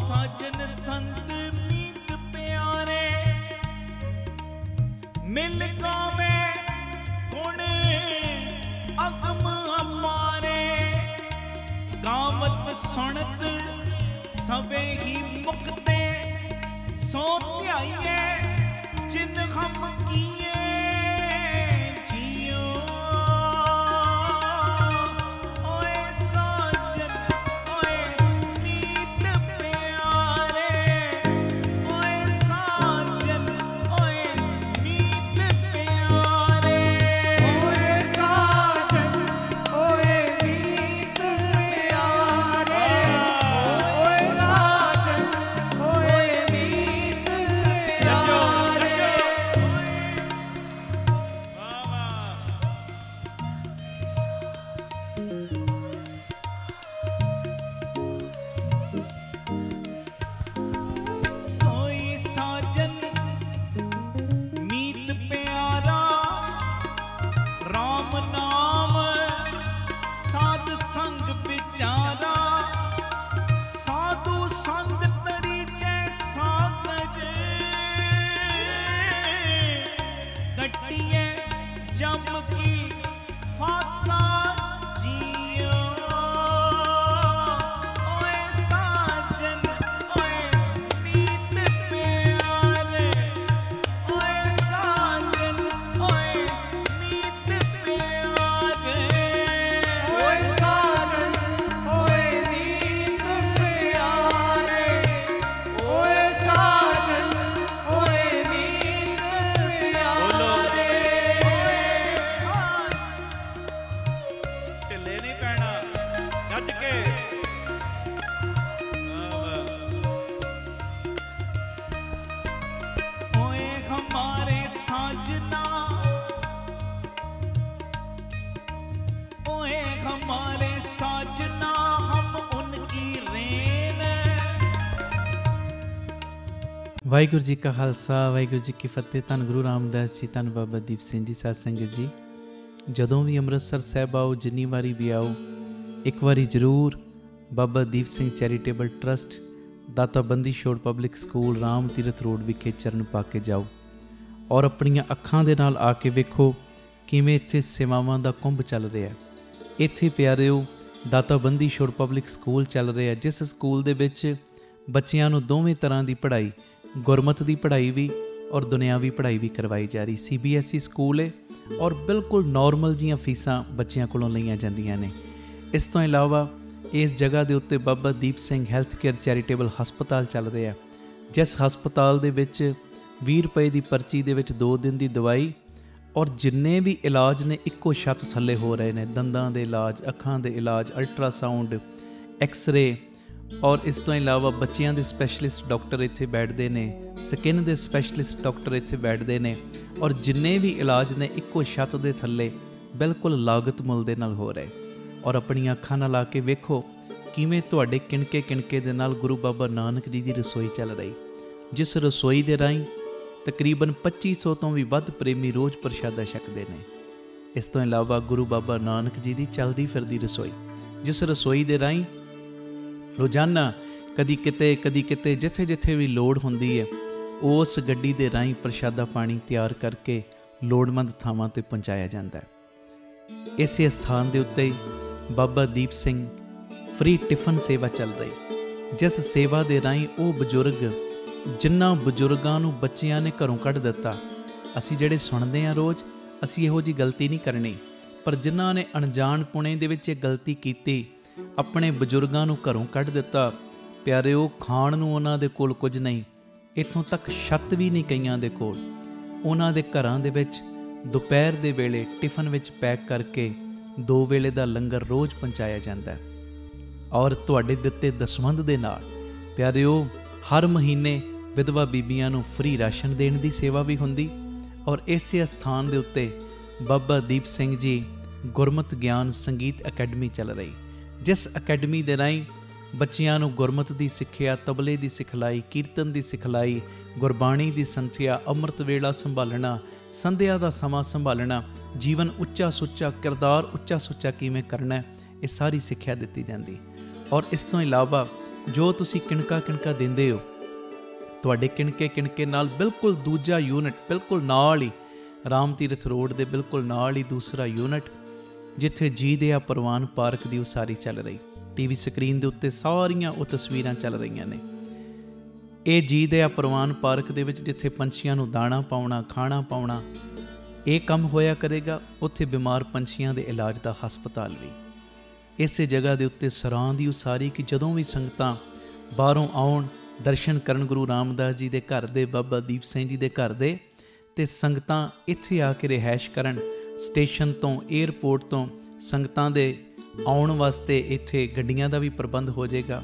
ਸਾਜਨ ਸੰਤ ਮੀਤ ਪਿਆਰੇ, ਮਿਲ ਗਾਵੇ ਗੁਣ ਅਗਮ ਅਪਾਰੇ। ਗਾਵਤ ਸੁਣਤ ਸਵੇ ਹੀ ਮੁਕਤੇ, ਸੋ ਧਿਆਈਏ ਜਿਨ ਹਮ ਕੀਏ ਜੀਓ। ਓਏ ਸਾਜਨ ਓਏ ਮੀਤ ਪਿਆਰੇ, ਓਏ ਸਾਜਨ ਓਏ ਮੀਤ ਪਿਆਰੇ। ਓਏ ਸਾਜਨ ਓਏ ਮੀਤ ਪਿਆਰੇ, ਓਏ ਸਾਜਨ ਓਏ ਮੀਤ ਪਿਆਰੇ। ਸੋਈ ਸਾਜਨ ਮੀਤ ਪਿਆਰਾ, ਰਾਮ ਨਾਮ ਸਾਧ ਸੰਗ ਵਿਚਾਰਾ। ਸਾਧੂ ਸੰਗ ਤਰੀਚੈ ਸਾਗਰ, ਕੱਟੀਏ ਜਮ ਕੀ ਫਾਸਾ ਜੀਓ। ਓਏ ਸਾਜਨ ਓਏ ਮੀਤ ਪਿਆਰੇ, ਓਏ ਸਾਜਨ ਓਏ ਮੀਤ ਪਿਆਰੇ। ਓਏ ਸਾਜਨ ਓਏ ਮੀਤ ਪਿਆਰੇ, ਓਏ ਸਾਜਨ ਓਏ ਮੀਤ ਪਿਆਰੇ। ਢਿੱਲੇ ਨਹੀਂ ਪੈਣਾ, ਗੱਜ ਕੇ। ਓਏ ਹਮਾਰੇ ਸਾਜਨਾ, ਓਏ ਹਮਾਰੇ साजना हम उनकी रेन। ਵਾਹਿਗੁਰੂ ਜੀ ਕਾ ਖਾਲਸਾ ਵਾਹਿਗੁਰੂ ਜੀ ਕੀ ਫਤਿਹ। ਧੰਨ ਗੁਰੂ ਰਾਮਦਾਸ ਜੀ, ਧੰਨ ਬਾਬਾ ਦੀਪ ਸਿੰਘ ਜੀ। ਸਾਧ ਸੰਗਤ ਜੀ, ਜਦੋਂ ਵੀ ਅੰਮ੍ਰਿਤਸਰ ਸਾਹਿਬ ਆਓ, ਜਿੰਨੀ ਵਾਰੀ ਵੀ ਆਓ, ਇੱਕ ਵਾਰੀ ਜ਼ਰੂਰ ਬਾਬਾ ਦੀਪ ਸਿੰਘ ਚੈਰੀਟੇਬਲ ਟਰਸਟ, ਦਾਤਾ Bandi Chhor public school, Ram Tirath road ਵਿਖੇ ਚਰਨ ਪਾ ਕੇ ਜਾਓ ਔਰ ਆਪਣੀਆਂ ਅੱਖਾਂ ਦੇ ਨਾਲ ਆ ਕੇ ਵੇਖੋ ਕਿਵੇਂ ਇੱਥੇ ਸੇਵਾਵਾਂ ਦਾ ਕੁੰਭ ਚੱਲ ਰਿਹਾ। ਇੱਥੇ ਪਿਆਰਿਓ ਦਾਤਾ ਬੰਦੀ ਛੋੜ ਪਬਲਿਕ ਸਕੂਲ ਚੱਲ ਰਿਹਾ, ਜਿਸ ਸਕੂਲ ਦੇ ਵਿੱਚ ਬੱਚਿਆਂ ਨੂੰ ਦੋਵੇਂ ਤਰ੍ਹਾਂ ਦੀ ਪੜ੍ਹਾਈ, ਗੁਰਮਤ ਦੀ ਪੜ੍ਹਾਈ ਵੀ ਔਰ ਦੁਨਿਆਵੀ ਪੜ੍ਹਾਈ ਵੀ ਕਰਵਾਈ ਜਾ ਰਹੀ। CBSE ਸਕੂਲ ਹੈ ਔਰ ਬਿਲਕੁਲ ਨੋਰਮਲ ਜੀਆਂ ਫੀਸਾਂ ਬੱਚਿਆਂ ਕੋਲੋਂ ਲਈਆਂ ਜਾਂਦੀਆਂ ਨੇ। ਇਸ ਤੋਂ ਇਲਾਵਾ ਇਸ ਜਗ੍ਹਾ ਦੇ ਉੱਤੇ Baba Deep Singh health care charitable ਹਸਪਤਾਲ ਚੱਲ ਰਿਹਾ, ਜਿਸ ਹਸਪਤਾਲ ਦੇ ਵਿੱਚ 20 ਰੁਪਏ ਦੀ ਪਰਚੀ ਦੇ ਵਿੱਚ 2 ਦਿਨ ਦੀ ਦਵਾਈ ਔਰ ਜਿੰਨੇ ਵੀ ਇਲਾਜ ਨੇ ਇੱਕੋ ਛੱਤ ਥੱਲੇ ਹੋ ਰਹੇ ਨੇ। ਦੰਦਾਂ ਦੇ ਇਲਾਜ, ਅੱਖਾਂ ਦੇ ਇਲਾਜ, ਅਲਟਰਾਸਾਊਂਡ, ਐਕਸ-ਰੇ ਔਰ ਇਸ ਤੋਂ ਇਲਾਵਾ ਬੱਚਿਆਂ ਦੇ ਸਪੈਸ਼ਲਿਸਟ ਡਾਕਟਰ ਇੱਥੇ ਬੈਠਦੇ ਨੇ, ਸਕਿਨ ਦੇ ਸਪੈਸ਼ਲਿਸਟ ਡਾਕਟਰ ਇੱਥੇ ਬੈਠਦੇ ਨੇ ਔਰ ਜਿੰਨੇ ਵੀ ਇਲਾਜ ਨੇ ਇੱਕੋ ਛੱਤ ਦੇ ਥੱਲੇ ਬਿਲਕੁਲ ਲਾਗਤ ਮੁੱਲ ਦੇ ਨਾਲ ਹੋ ਰਹੇ। ਔਰ ਆਪਣੀਆਂ ਅੱਖਾਂ ਨਾਲ ਲਾ ਕੇ ਵੇਖੋ ਕਿਵੇਂ ਤੁਹਾਡੇ ਕਿਣਕੇ ਕਿਣਕੇ ਦੇ ਨਾਲ ਗੁਰੂ ਬਾਬਾ ਨਾਨਕ ਜੀ ਦੀ ਰਸੋਈ ਚੱਲ ਰਹੀ, ਜਿਸ ਰਸੋਈ ਦੇ ਰਾਹੀਂ ਤਕਰੀਬਨ 2500 ਤੋਂ ਵੀ ਵੱਧ ਪ੍ਰੇਮੀ ਰੋਜ਼ ਪ੍ਰਸ਼ਾਦਾ ਛਕਦੇ ਨੇ। ਇਸ ਤੋਂ ਇਲਾਵਾ ਗੁਰੂ ਬਾਬਾ ਨਾਨਕ ਜੀ ਦੀ ਚੱਲਦੀ ਫਿਰਦੀ ਰਸੋਈ, ਜਿਸ ਰਸੋਈ ਦੇ ਰਾਹੀਂ ਰੋਜ਼ਾਨਾ ਕਦੀ ਕਿਤੇ ਜਿੱਥੇ ਜਿੱਥੇ ਵੀ ਲੋੜ ਹੁੰਦੀ ਹੈ, ਉਸ ਗੱਡੀ ਦੇ ਰਾਹੀਂ ਪ੍ਰਸ਼ਾਦਾ ਪਾਣੀ ਤਿਆਰ ਕਰਕੇ ਲੋੜਵੰਦ ਥਾਵਾਂ 'ਤੇ ਪਹੁੰਚਾਇਆ ਜਾਂਦਾ ਹੈ। ਇਸੇ ਸਥਾਨ ਦੇ ਉੱਤੇ ਬਾਬਾ ਦੀਪ ਸਿੰਘ ਫ੍ਰੀ ਟਿਫਨ ਸੇਵਾ ਚੱਲ ਰਹੀ, ਜਿਸ ਸੇਵਾ ਦੇ ਰਾਹੀਂ ਉਹ ਬਜ਼ੁਰਗ, ਜਿਨ੍ਹਾਂ ਬਜ਼ੁਰਗਾਂ ਨੂੰ ਬੱਚਿਆਂ ਨੇ ਘਰੋਂ ਕੱਢ ਦਿੱਤਾ, ਅਸੀਂ ਜਿਹੜੇ ਸੁਣਦੇ ਹਾਂ ਰੋਜ਼, ਅਸੀਂ ਇਹੋ ਜਿਹੀ ਗਲਤੀ ਨਹੀਂ ਕਰਨੀ, ਪਰ ਜਿਨ੍ਹਾਂ ਨੇ ਅਣਜਾਣ ਪੁਣੇ ਦੇ ਵਿੱਚ ਇਹ ਗਲਤੀ ਕੀਤੀ, ਆਪਣੇ ਬਜ਼ੁਰਗਾਂ ਨੂੰ ਘਰੋਂ ਕੱਢ ਦਿੱਤਾ, ਪਿਆਰਿਓ ਖਾਣ ਨੂੰ ਉਹਨਾਂ ਦੇ ਕੋਲ ਕੁਝ ਨਹੀਂ, ਇੱਥੋਂ ਤੱਕ ਛੱਤ ਵੀ ਨਹੀਂ ਕਈਆਂ ਦੇ ਕੋਲ। ਉਹਨਾਂ ਦੇ ਘਰਾਂ ਦੇ ਵਿੱਚ ਦੁਪਹਿਰ ਦੇ ਵੇਲੇ ਟਿਫਨ ਵਿੱਚ ਪੈਕ ਕਰਕੇ 2 ਵੇਲੇ ਦਾ ਲੰਗਰ ਰੋਜ਼ ਪਹੁੰਚਾਇਆ ਜਾਂਦਾ ਹੈ। ਔਰ ਤੁਹਾਡੇ ਦਿੱਤੇ ਦਸਵੰਧ ਦੇ ਨਾਲ ਪਿਆਰਿਓ ਹਰ ਮਹੀਨੇ ਵਿਧਵਾ ਬੀਬੀਆਂ ਨੂੰ ਫ੍ਰੀ ਰਾਸ਼ਨ ਦੇਣ ਦੀ ਸੇਵਾ ਵੀ ਹੁੰਦੀ। ਔਰ ਇਸੇ ਸਥਾਨ ਦੇ ਉੱਤੇ ਬਾਬਾ ਦੀਪ ਸਿੰਘ ਜੀ ਗੁਰਮਤ ਗਿਆਨ ਸੰਗੀਤ ਅਕੈਡਮੀ ਚੱਲ ਰਹੀ, ਜਿਸ ਅਕੈਡਮੀ ਦੇ ਰਾਹੀਂ ਬੱਚਿਆਂ ਨੂੰ ਗੁਰਮਤ ਦੀ ਸਿੱਖਿਆ, ਤਬਲੇ ਦੀ ਸਿਖਲਾਈ, ਕੀਰਤਨ ਦੀ ਸਿਖਲਾਈ, ਗੁਰਬਾਣੀ ਦੀ ਸੰਥਿਆ, ਅੰਮ੍ਰਿਤ ਵੇਲਾ ਸੰਭਾਲਣਾ, ਸੰਧਿਆ ਦਾ ਸਮਾਂ ਸੰਭਾਲਣਾ, ਜੀਵਨ ਉੱਚਾ ਸੁੱਚਾ, ਕਿਰਦਾਰ ਉੱਚਾ ਸੁੱਚਾ ਕਿਵੇਂ ਕਰਨਾ, ਇਹ ਸਾਰੀ ਸਿੱਖਿਆ ਦਿੱਤੀ ਜਾਂਦੀ। ਔਰ ਇਸ ਤੋਂ ਇਲਾਵਾ ਜੋ ਤੁਸੀਂ ਕਿਣਕਾ ਕਿਣਕਾ ਦਿੰਦੇ ਹੋ, ਤੁਹਾਡੇ ਕਿਣਕੇ ਕਿਣਕੇ ਨਾਲ ਬਿਲਕੁਲ ਦੂਜਾ ਯੂਨਿਟ ਬਿਲਕੁਲ ਨਾਲ ਹੀ, ਰਾਮ ਤੀਰਥ ਰੋਡ ਦੇ ਬਿਲਕੁਲ ਨਾਲ ਹੀ ਦੂਸਰਾ ਯੂਨਿਟ, ਜਿੱਥੇ ਜੀ ਦੇ ਆ ਪ੍ਰਵਾਨ ਪਾਰਕ ਦੀ ਉਸਾਰੀ ਚੱਲ ਰਹੀ, ਟੀਵੀ ਸਕਰੀਨ ਦੇ ਉੱਤੇ ਸਾਰੀਆਂ ਉਹ ਤਸਵੀਰਾਂ ਚੱਲ ਰਹੀਆਂ ਨੇ। ਇਹ ਜੀ ਦੇ ਆ ਪ੍ਰਵਾਨ ਪਾਰਕ ਦੇ ਵਿੱਚ ਜਿੱਥੇ ਪੰਛੀਆਂ ਨੂੰ ਦਾਣਾ ਪਾਉਣਾ, ਖਾਣਾ ਪਾਉਣਾ, ਇਹ ਕੰਮ ਹੋਇਆ ਕਰੇਗਾ। ਉੱਥੇ ਬਿਮਾਰ ਪੰਛੀਆਂ ਦੇ ਇਲਾਜ ਦਾ ਹਸਪਤਾਲ ਵੀ ਇਸੇ ਜਗ੍ਹਾ ਦੇ ਉੱਤੇ ਸਰਾਂ ਦੀ ਉਸਾਰੀ ਕਿ ਜਦੋਂ ਵੀ ਸੰਗਤਾਂ ਬਾਹਰੋਂ ਆਉਣ, ਦਰਸ਼ਨ ਕਰਨ ਗੁਰੂ ਰਾਮਦਾਸ ਜੀ ਦੇ ਘਰ ਦੇ, ਬਾਬਾ ਦੀਪ ਸਿੰਘ ਜੀ ਦੇ ਘਰ ਦੇ, ਅਤੇ ਸੰਗਤਾਂ ਇੱਥੇ ਆ ਕੇ ਰਿਹਾਇਸ਼ ਕਰਨ। ਸਟੇਸ਼ਨ ਤੋਂ, ਏਅਰਪੋਰਟ ਤੋਂ ਸੰਗਤਾਂ ਦੇ ਆਉਣ ਵਾਸਤੇ ਇੱਥੇ ਗੱਡੀਆਂ ਦਾ ਵੀ ਪ੍ਰਬੰਧ ਹੋ ਜਾਏਗਾ,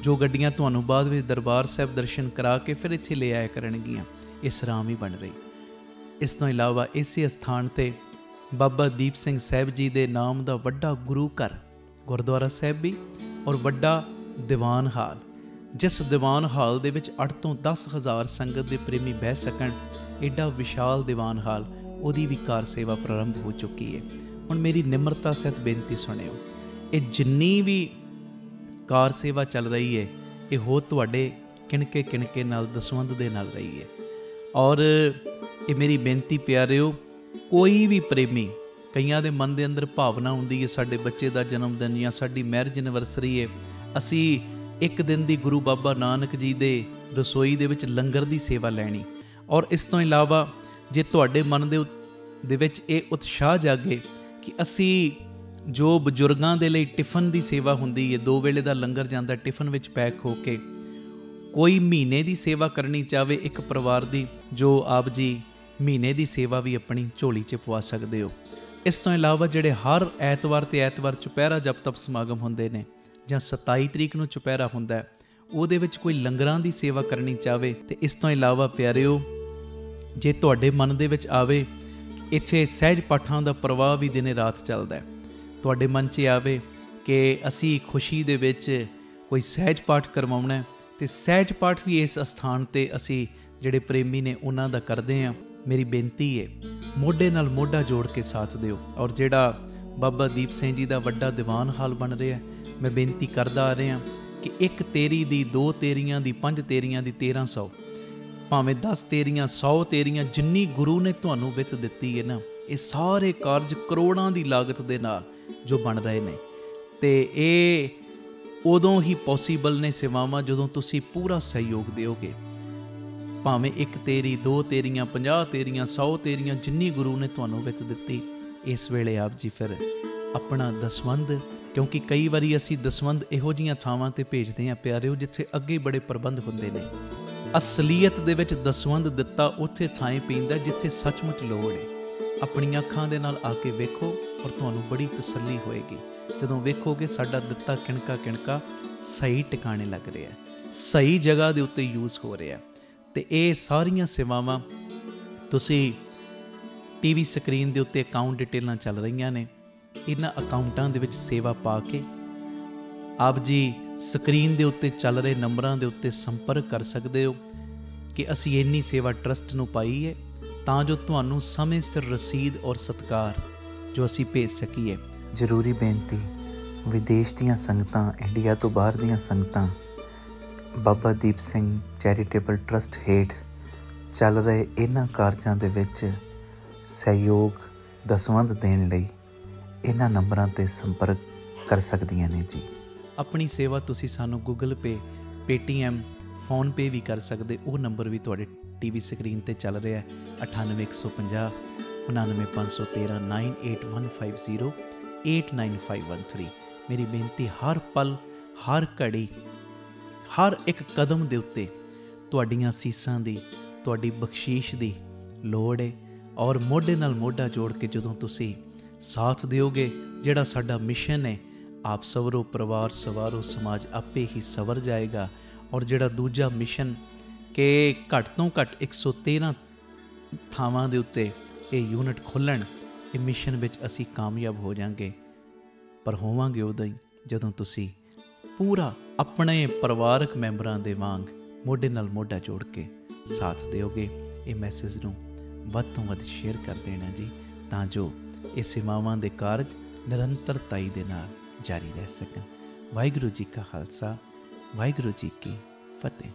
ਜੋ ਗੱਡੀਆਂ ਤੁਹਾਨੂੰ ਬਾਅਦ ਵਿੱਚ ਦਰਬਾਰ ਸਾਹਿਬ ਦਰਸ਼ਨ ਕਰਾ ਕੇ ਫਿਰ ਇੱਥੇ ਲੈ ਆਇਆ ਕਰਨਗੀਆਂ। ਇਹ ਸਰਾਂ ਵੀ ਬਣ ਰਹੀ। ਇਸ ਤੋਂ ਇਲਾਵਾ ਇਸੇ ਸਥਾਨ 'ਤੇ ਬਾਬਾ ਦੀਪ ਸਿੰਘ ਸਾਹਿਬ ਜੀ ਦੇ ਨਾਮ ਦਾ ਵੱਡਾ ਗੁਰੂ ਘਰ, ਗੁਰਦੁਆਰਾ ਸਾਹਿਬ ਵੀ, ਔਰ ਵੱਡਾ ਦੀਵਾਨ ਹਾਲ, ਜਿਸ ਦੀਵਾਨ ਹਾਲ ਦੇ ਵਿੱਚ 8 ਤੋਂ 10 ਹਜ਼ਾਰ ਸੰਗਤ ਦੇ ਪ੍ਰੇਮੀ ਬਹਿ ਸਕਣ, ਐਡਾ ਵਿਸ਼ਾਲ ਦੀਵਾਨ ਹਾਲ, ਉਹਦੀ ਵੀ ਕਾਰ ਸੇਵਾ ਪ੍ਰਾਰੰਭ ਹੋ ਚੁੱਕੀ ਹੈ। ਹੁਣ ਮੇਰੀ ਨਿਮਰਤਾ ਸਹਿਤ ਬੇਨਤੀ ਸੁਣਿਓ, ਇਹ ਜਿੰਨੀ ਵੀ ਕਾਰ ਸੇਵਾ ਚੱਲ ਰਹੀ ਹੈ, ਇਹ ਹੋ ਤੁਹਾਡੇ ਕਿਣਕੇ ਕਿਣਕੇ ਨਾਲ, ਦਸਵੰਧ ਦੇ ਨਾਲ ਰਹੀ ਹੈ। ਔਰ ਇਹ ਮੇਰੀ ਬੇਨਤੀ ਪਿਆਰਿਓ, ਕੋਈ ਵੀ ਪ੍ਰੇਮੀ, ਕਈਆਂ ਦੇ ਮਨ ਦੇ ਅੰਦਰ ਭਾਵਨਾ ਹੁੰਦੀ ਹੈ ਸਾਡੇ ਬੱਚੇ ਦਾ ਜਨਮ ਦਿਨ ਜਾਂ ਸਾਡੀ ਮੈਰਿਜ ਐਨਵਰਸਰੀ ਹੈ, ਅਸੀਂ ਇੱਕ ਦਿਨ ਦੀ ਗੁਰੂ ਬਾਬਾ ਨਾਨਕ ਜੀ ਦੇ ਰਸੋਈ ਦੇ ਵਿੱਚ ਲੰਗਰ ਦੀ ਸੇਵਾ ਲੈਣੀ। ਔਰ ਇਸ ਤੋਂ ਇਲਾਵਾ ਜੇ ਤੁਹਾਡੇ ਮਨ ਦੇ ਵਿੱਚ ਇਹ ਉਤਸ਼ਾਹ ਜਾਗੇ ਕਿ ਅਸੀਂ ਜੋ ਬਜ਼ੁਰਗਾਂ ਦੇ ਲਈ ਟਿਫਨ ਦੀ ਸੇਵਾ ਹੁੰਦੀ ਹੈ, 2 ਵੇਲੇ ਦਾ ਲੰਗਰ ਜਾਂਦਾ ਟਿਫਨ ਵਿੱਚ ਪੈਕ ਹੋ ਕੇ, ਕੋਈ ਮਹੀਨੇ ਦੀ ਸੇਵਾ ਕਰਨੀ ਚਾਹਵੇ ਇੱਕ ਪਰਿਵਾਰ ਦੀ, ਜੋ ਆਪ ਜੀ ਮਹੀਨੇ ਦੀ ਸੇਵਾ ਵੀ ਆਪਣੀ ਝੋਲੀ 'ਚ ਪਵਾ ਸਕਦੇ ਹੋ। ਇਸ ਤੋਂ ਇਲਾਵਾ ਜਿਹੜੇ ਹਰ ਐਤਵਾਰ ਤੇ ਐਤਵਾਰ ਚੁਪਹਿਰਾ ਜਪ ਤਪ ਸਮਾਗਮ ਹੁੰਦੇ ਨੇ, ਜਾਂ 27 ਤਰੀਕ ਨੂੰ ਚੁਪਹਿਰਾ ਹੁੰਦਾ, ਉਹਦੇ ਵਿੱਚ ਕੋਈ ਲੰਗਰਾਂ ਦੀ ਸੇਵਾ ਕਰਨੀ ਚਾਹਵੇ। ਤੇ ਇਸ ਤੋਂ ਇਲਾਵਾ ਪਿਆਰਿਓ, ਜੇ ਤੁਹਾਡੇ ਮਨ ਦੇ ਵਿੱਚ ਆਵੇ ਇੱਥੇ ਸਹਿਜ ਪਾਠਾਂ ਦਾ ਪ੍ਰਵਾਹ ਵੀ ਦਿਨੇ ਰਾਤ ਚੱਲਦਾ, ਤੁਹਾਡੇ ਮਨ 'ਚ ਆਵੇ ਕਿ ਅਸੀਂ ਖੁਸ਼ੀ ਦੇ ਵਿੱਚ ਕੋਈ ਸਹਿਜ ਪਾਠ ਕਰਵਾਉਣਾ, ਤੇ ਸਹਿਜ ਪਾਠ ਵੀ ਇਸ ਅਸਥਾਨ 'ਤੇ ਅਸੀਂ ਜਿਹੜੇ ਪ੍ਰੇਮੀ ਨੇ ਉਹਨਾਂ ਦਾ ਕਰਦੇ ਹਾਂ। ਮੇਰੀ ਬੇਨਤੀ ਹੈ, ਮੋਢੇ ਨਾਲ ਮੋਢਾ ਜੋੜ ਕੇ ਸਾਥ ਦਿਓ। ਔਰ ਜਿਹੜਾ ਬਾਬਾ ਦੀਪ ਸਿੰਘ ਜੀ ਦਾ ਵੱਡਾ ਦੀਵਾਨ ਹਾਲ ਬਣ ਰਿਹਾ, ਮੈਂ ਬੇਨਤੀ ਕਰਦਾ ਆ ਰਿਹਾ ਕਿ 1 ਤੇਰੀ ਦੀ, 2 ਤੇਰੀਆਂ ਦੀ, 5 ਤੇਰੀਆਂ ਦੀ, 1300, ਭਾਵੇਂ 10 ਤੇਰੀਆਂ, 100 ਤੇਰੀਆਂ, ਜਿੰਨੀ ਗੁਰੂ ਨੇ ਤੁਹਾਨੂੰ ਵਿੱਤ ਦਿੱਤੀ ਹੈ ਨਾ, ਇਹ ਸਾਰੇ ਕਾਰਜ ਕਰੋੜਾਂ ਦੀ ਲਾਗਤ ਦੇ ਨਾਲ ਜੋ ਬਣ ਰਹੇ ਨੇ, ਤੇ ਇਹ ਉਦੋਂ ਹੀ ਪੋਸੀਬਲ ਨੇ ਸੇਵਾਵਾਂ ਜਦੋਂ ਤੁਸੀਂ ਪੂਰਾ ਸਹਿਯੋਗ ਦਿਓਗੇ। ਭਾਵੇਂ 1 ਤੇਰੀ, 2 ਤੇਰੀਆਂ, 50 ਤੇਰੀਆਂ, 100 ਤੇਰੀਆਂ, ਜਿੰਨੀ ਗੁਰੂ ਨੇ ਤੁਹਾਨੂੰ ਵਿੱਤ ਦਿੱਤੀ, ਇਸ ਵੇਲੇ ਆਪ ਜੀ ਫਿਰ ਆਪਣਾ ਦਸਵੰਧ, ਕਿਉਂਕਿ ਕਈ ਵਾਰੀ ਅਸੀਂ ਦਸਵੰਧ ਇਹੋ ਜਿਹੀਆਂ ਥਾਵਾਂ 'ਤੇ ਭੇਜਦੇ ਹਾਂ ਪਿਆਰਿਓ, ਜਿੱਥੇ ਅੱਗੇ ਬੜੇ ਪ੍ਰਬੰਧ ਹੁੰਦੇ ਨੇ। ਅਸਲੀਅਤ ਦੇ ਵਿੱਚ ਦਸਵੰਧ ਦਿੱਤਾ ਉੱਥੇ ਥਾਂ ਪੈਂਦਾ ਜਿੱਥੇ ਸੱਚਮੁੱਚ ਲੋੜ ਹੈ। ਆਪਣੀਆਂ ਅੱਖਾਂ ਦੇ ਨਾਲ ਆ ਕੇ ਵੇਖੋ, ਔਰ ਤੁਹਾਨੂੰ ਬੜੀ ਤਸੱਲੀ ਹੋਏਗੀ ਜਦੋਂ ਵੇਖੋਗੇ ਸਾਡਾ ਦਿੱਤਾ ਕਿਣਕਾ ਕਿਣਕਾ ਸਹੀ ਟਿਕਾਣੇ ਲੱਗ ਰਿਹਾ, ਸਹੀ ਜਗ੍ਹਾ ਦੇ ਉੱਤੇ ਯੂਜ਼ ਹੋ ਰਿਹਾ। ਤੇ ਇਹ ਸਾਰੀਆਂ ਸੇਵਾਵਾਂ ਤੁਸੀਂ ਟੀਵੀ ਸਕਰੀਨ ਦੇ ਉੱਤੇ ਅਕਾਊਂਟ ਡਿਟੇਲਾਂ ਚੱਲ ਰਹੀਆਂ ਨੇ, ਇਹਨਾਂ ਅਕਾਊਂਟਾਂ ਦੇ ਵਿੱਚ ਸੇਵਾ ਪਾ ਕੇ ਆਪ ਜੀ ਸਕਰੀਨ ਦੇ ਉੱਤੇ ਚੱਲ ਰਹੇ ਨੰਬਰਾਂ ਦੇ ਉੱਤੇ ਸੰਪਰਕ ਕਰ ਸਕਦੇ ਹੋ ਕਿ ਅਸੀਂ ਇੰਨੀ ਸੇਵਾ ਟਰਸਟ ਨੂੰ ਪਾਈ ਹੈ, ਤਾਂ ਜੋ ਤੁਹਾਨੂੰ ਸਮੇਂ ਸਿਰ ਰਸੀਦ ਔਰ ਸਤਿਕਾਰ ਜੋ ਅਸੀਂ ਭੇਜ ਸਕੀਏ। ਜ਼ਰੂਰੀ ਬੇਨਤੀ, ਵਿਦੇਸ਼ ਦੀਆਂ ਸੰਗਤਾਂ, ਇੰਡੀਆ ਤੋਂ ਬਾਹਰ ਦੀਆਂ ਸੰਗਤਾਂ ਬਾਬਾ ਦੀਪ ਸਿੰਘ ਚੈਰੀਟੇਬਲ ਟਰਸਟ ਹੇਠ ਚੱਲ ਰਹੇ ਇਹਨਾਂ ਕਾਰਜਾਂ ਦੇ ਵਿੱਚ ਸਹਿਯੋਗ ਦਸਵੰਧ ਦੇਣ ਲਈ ਇਹਨਾਂ ਨੰਬਰਾਂ 'ਤੇ ਸੰਪਰਕ ਕਰ ਸਕਦੀਆਂ ਨੇ ਜੀ। ਆਪਣੀ ਸੇਵਾ ਤੁਸੀਂ ਸਾਨੂੰ ਗੂਗਲ ਪੇ, ਪੇਟੀਐਮ, ਫੋਨਪੇ ਵੀ ਕਰ ਸਕਦੇ। ਉਹ ਨੰਬਰ ਵੀ ਤੁਹਾਡੇ ਟੀਵੀ ਸਕਰੀਨ 'ਤੇ ਚੱਲ ਰਿਹਾ, 98 150 99 513 98150 89513। ਮੇਰੀ ਬੇਨਤੀ, ਹਰ ਪਲ, ਹਰ ਘੜੀ, ਹਰ ਇੱਕ ਕਦਮ ਦੇ ਉੱਤੇ ਤੁਹਾਡੀਆਂ ਅਸੀਸਾਂ ਦੀ, ਤੁਹਾਡੀ ਬਖਸ਼ੀਸ਼ ਦੀ ਲੋੜ ਹੈ। ਔਰ ਮੋਢੇ ਨਾਲ ਮੋਢਾ ਜੋੜ ਕੇ ਜਦੋਂ ਤੁਸੀਂ ਸਾਥ ਦਿਓਗੇ, ਜਿਹੜਾ ਸਾਡਾ ਮਿਸ਼ਨ ਹੈ, ਆਪ ਸਵਰੋ, ਪਰਿਵਾਰ ਸਵਾਰੋ, ਸਮਾਜ ਆਪੇ ਹੀ ਸਵਰ ਜਾਏਗਾ। ਔਰ ਜਿਹੜਾ ਦੂਜਾ ਮਿਸ਼ਨ ਕਿ ਘੱਟ ਤੋਂ ਘੱਟ 113 ਥਾਵਾਂ ਦੇ ਉੱਤੇ ਇਹ ਯੂਨਿਟ ਖੋਲ੍ਹਣ, ਇਹ ਮਿਸ਼ਨ ਵਿੱਚ ਅਸੀਂ ਕਾਮਯਾਬ ਹੋ ਜਾਵਾਂਗੇ। ਪਰ ਹੋਵਾਂਗੇ ਉਦੋਂ ਹੀ ਜਦੋਂ ਤੁਸੀਂ ਪੂਰਾ ਆਪਣੇ ਪਰਿਵਾਰਕ ਮੈਂਬਰਾਂ ਦੇ ਵਾਂਗ ਮੋਢੇ ਨਾਲ ਮੋਢਾ ਜੋੜ ਕੇ ਸਾਥ ਦਿਓਗੇ। ਇਹ ਮੈਸੇਜ ਨੂੰ ਵੱਧ ਤੋਂ ਵੱਧ ਸ਼ੇਅਰ ਕਰ ਦੇਣਾ ਜੀ, ਤਾਂ ਜੋ ਇਹ ਸੇਵਾਵਾਂ ਦੇ ਕਾਰਜ ਨਿਰੰਤਰਤਾਈ ਦੇ ਨਾਲ ਜਾਰੀ ਰਹਿ ਸਕਣ। ਵਾਹਿਗੁਰੂ ਜੀ ਕਾ ਖਾਲਸਾ, ਵਾਹਿਗੁਰੂ ਜੀ ਕੀ ਫਤਿਹ।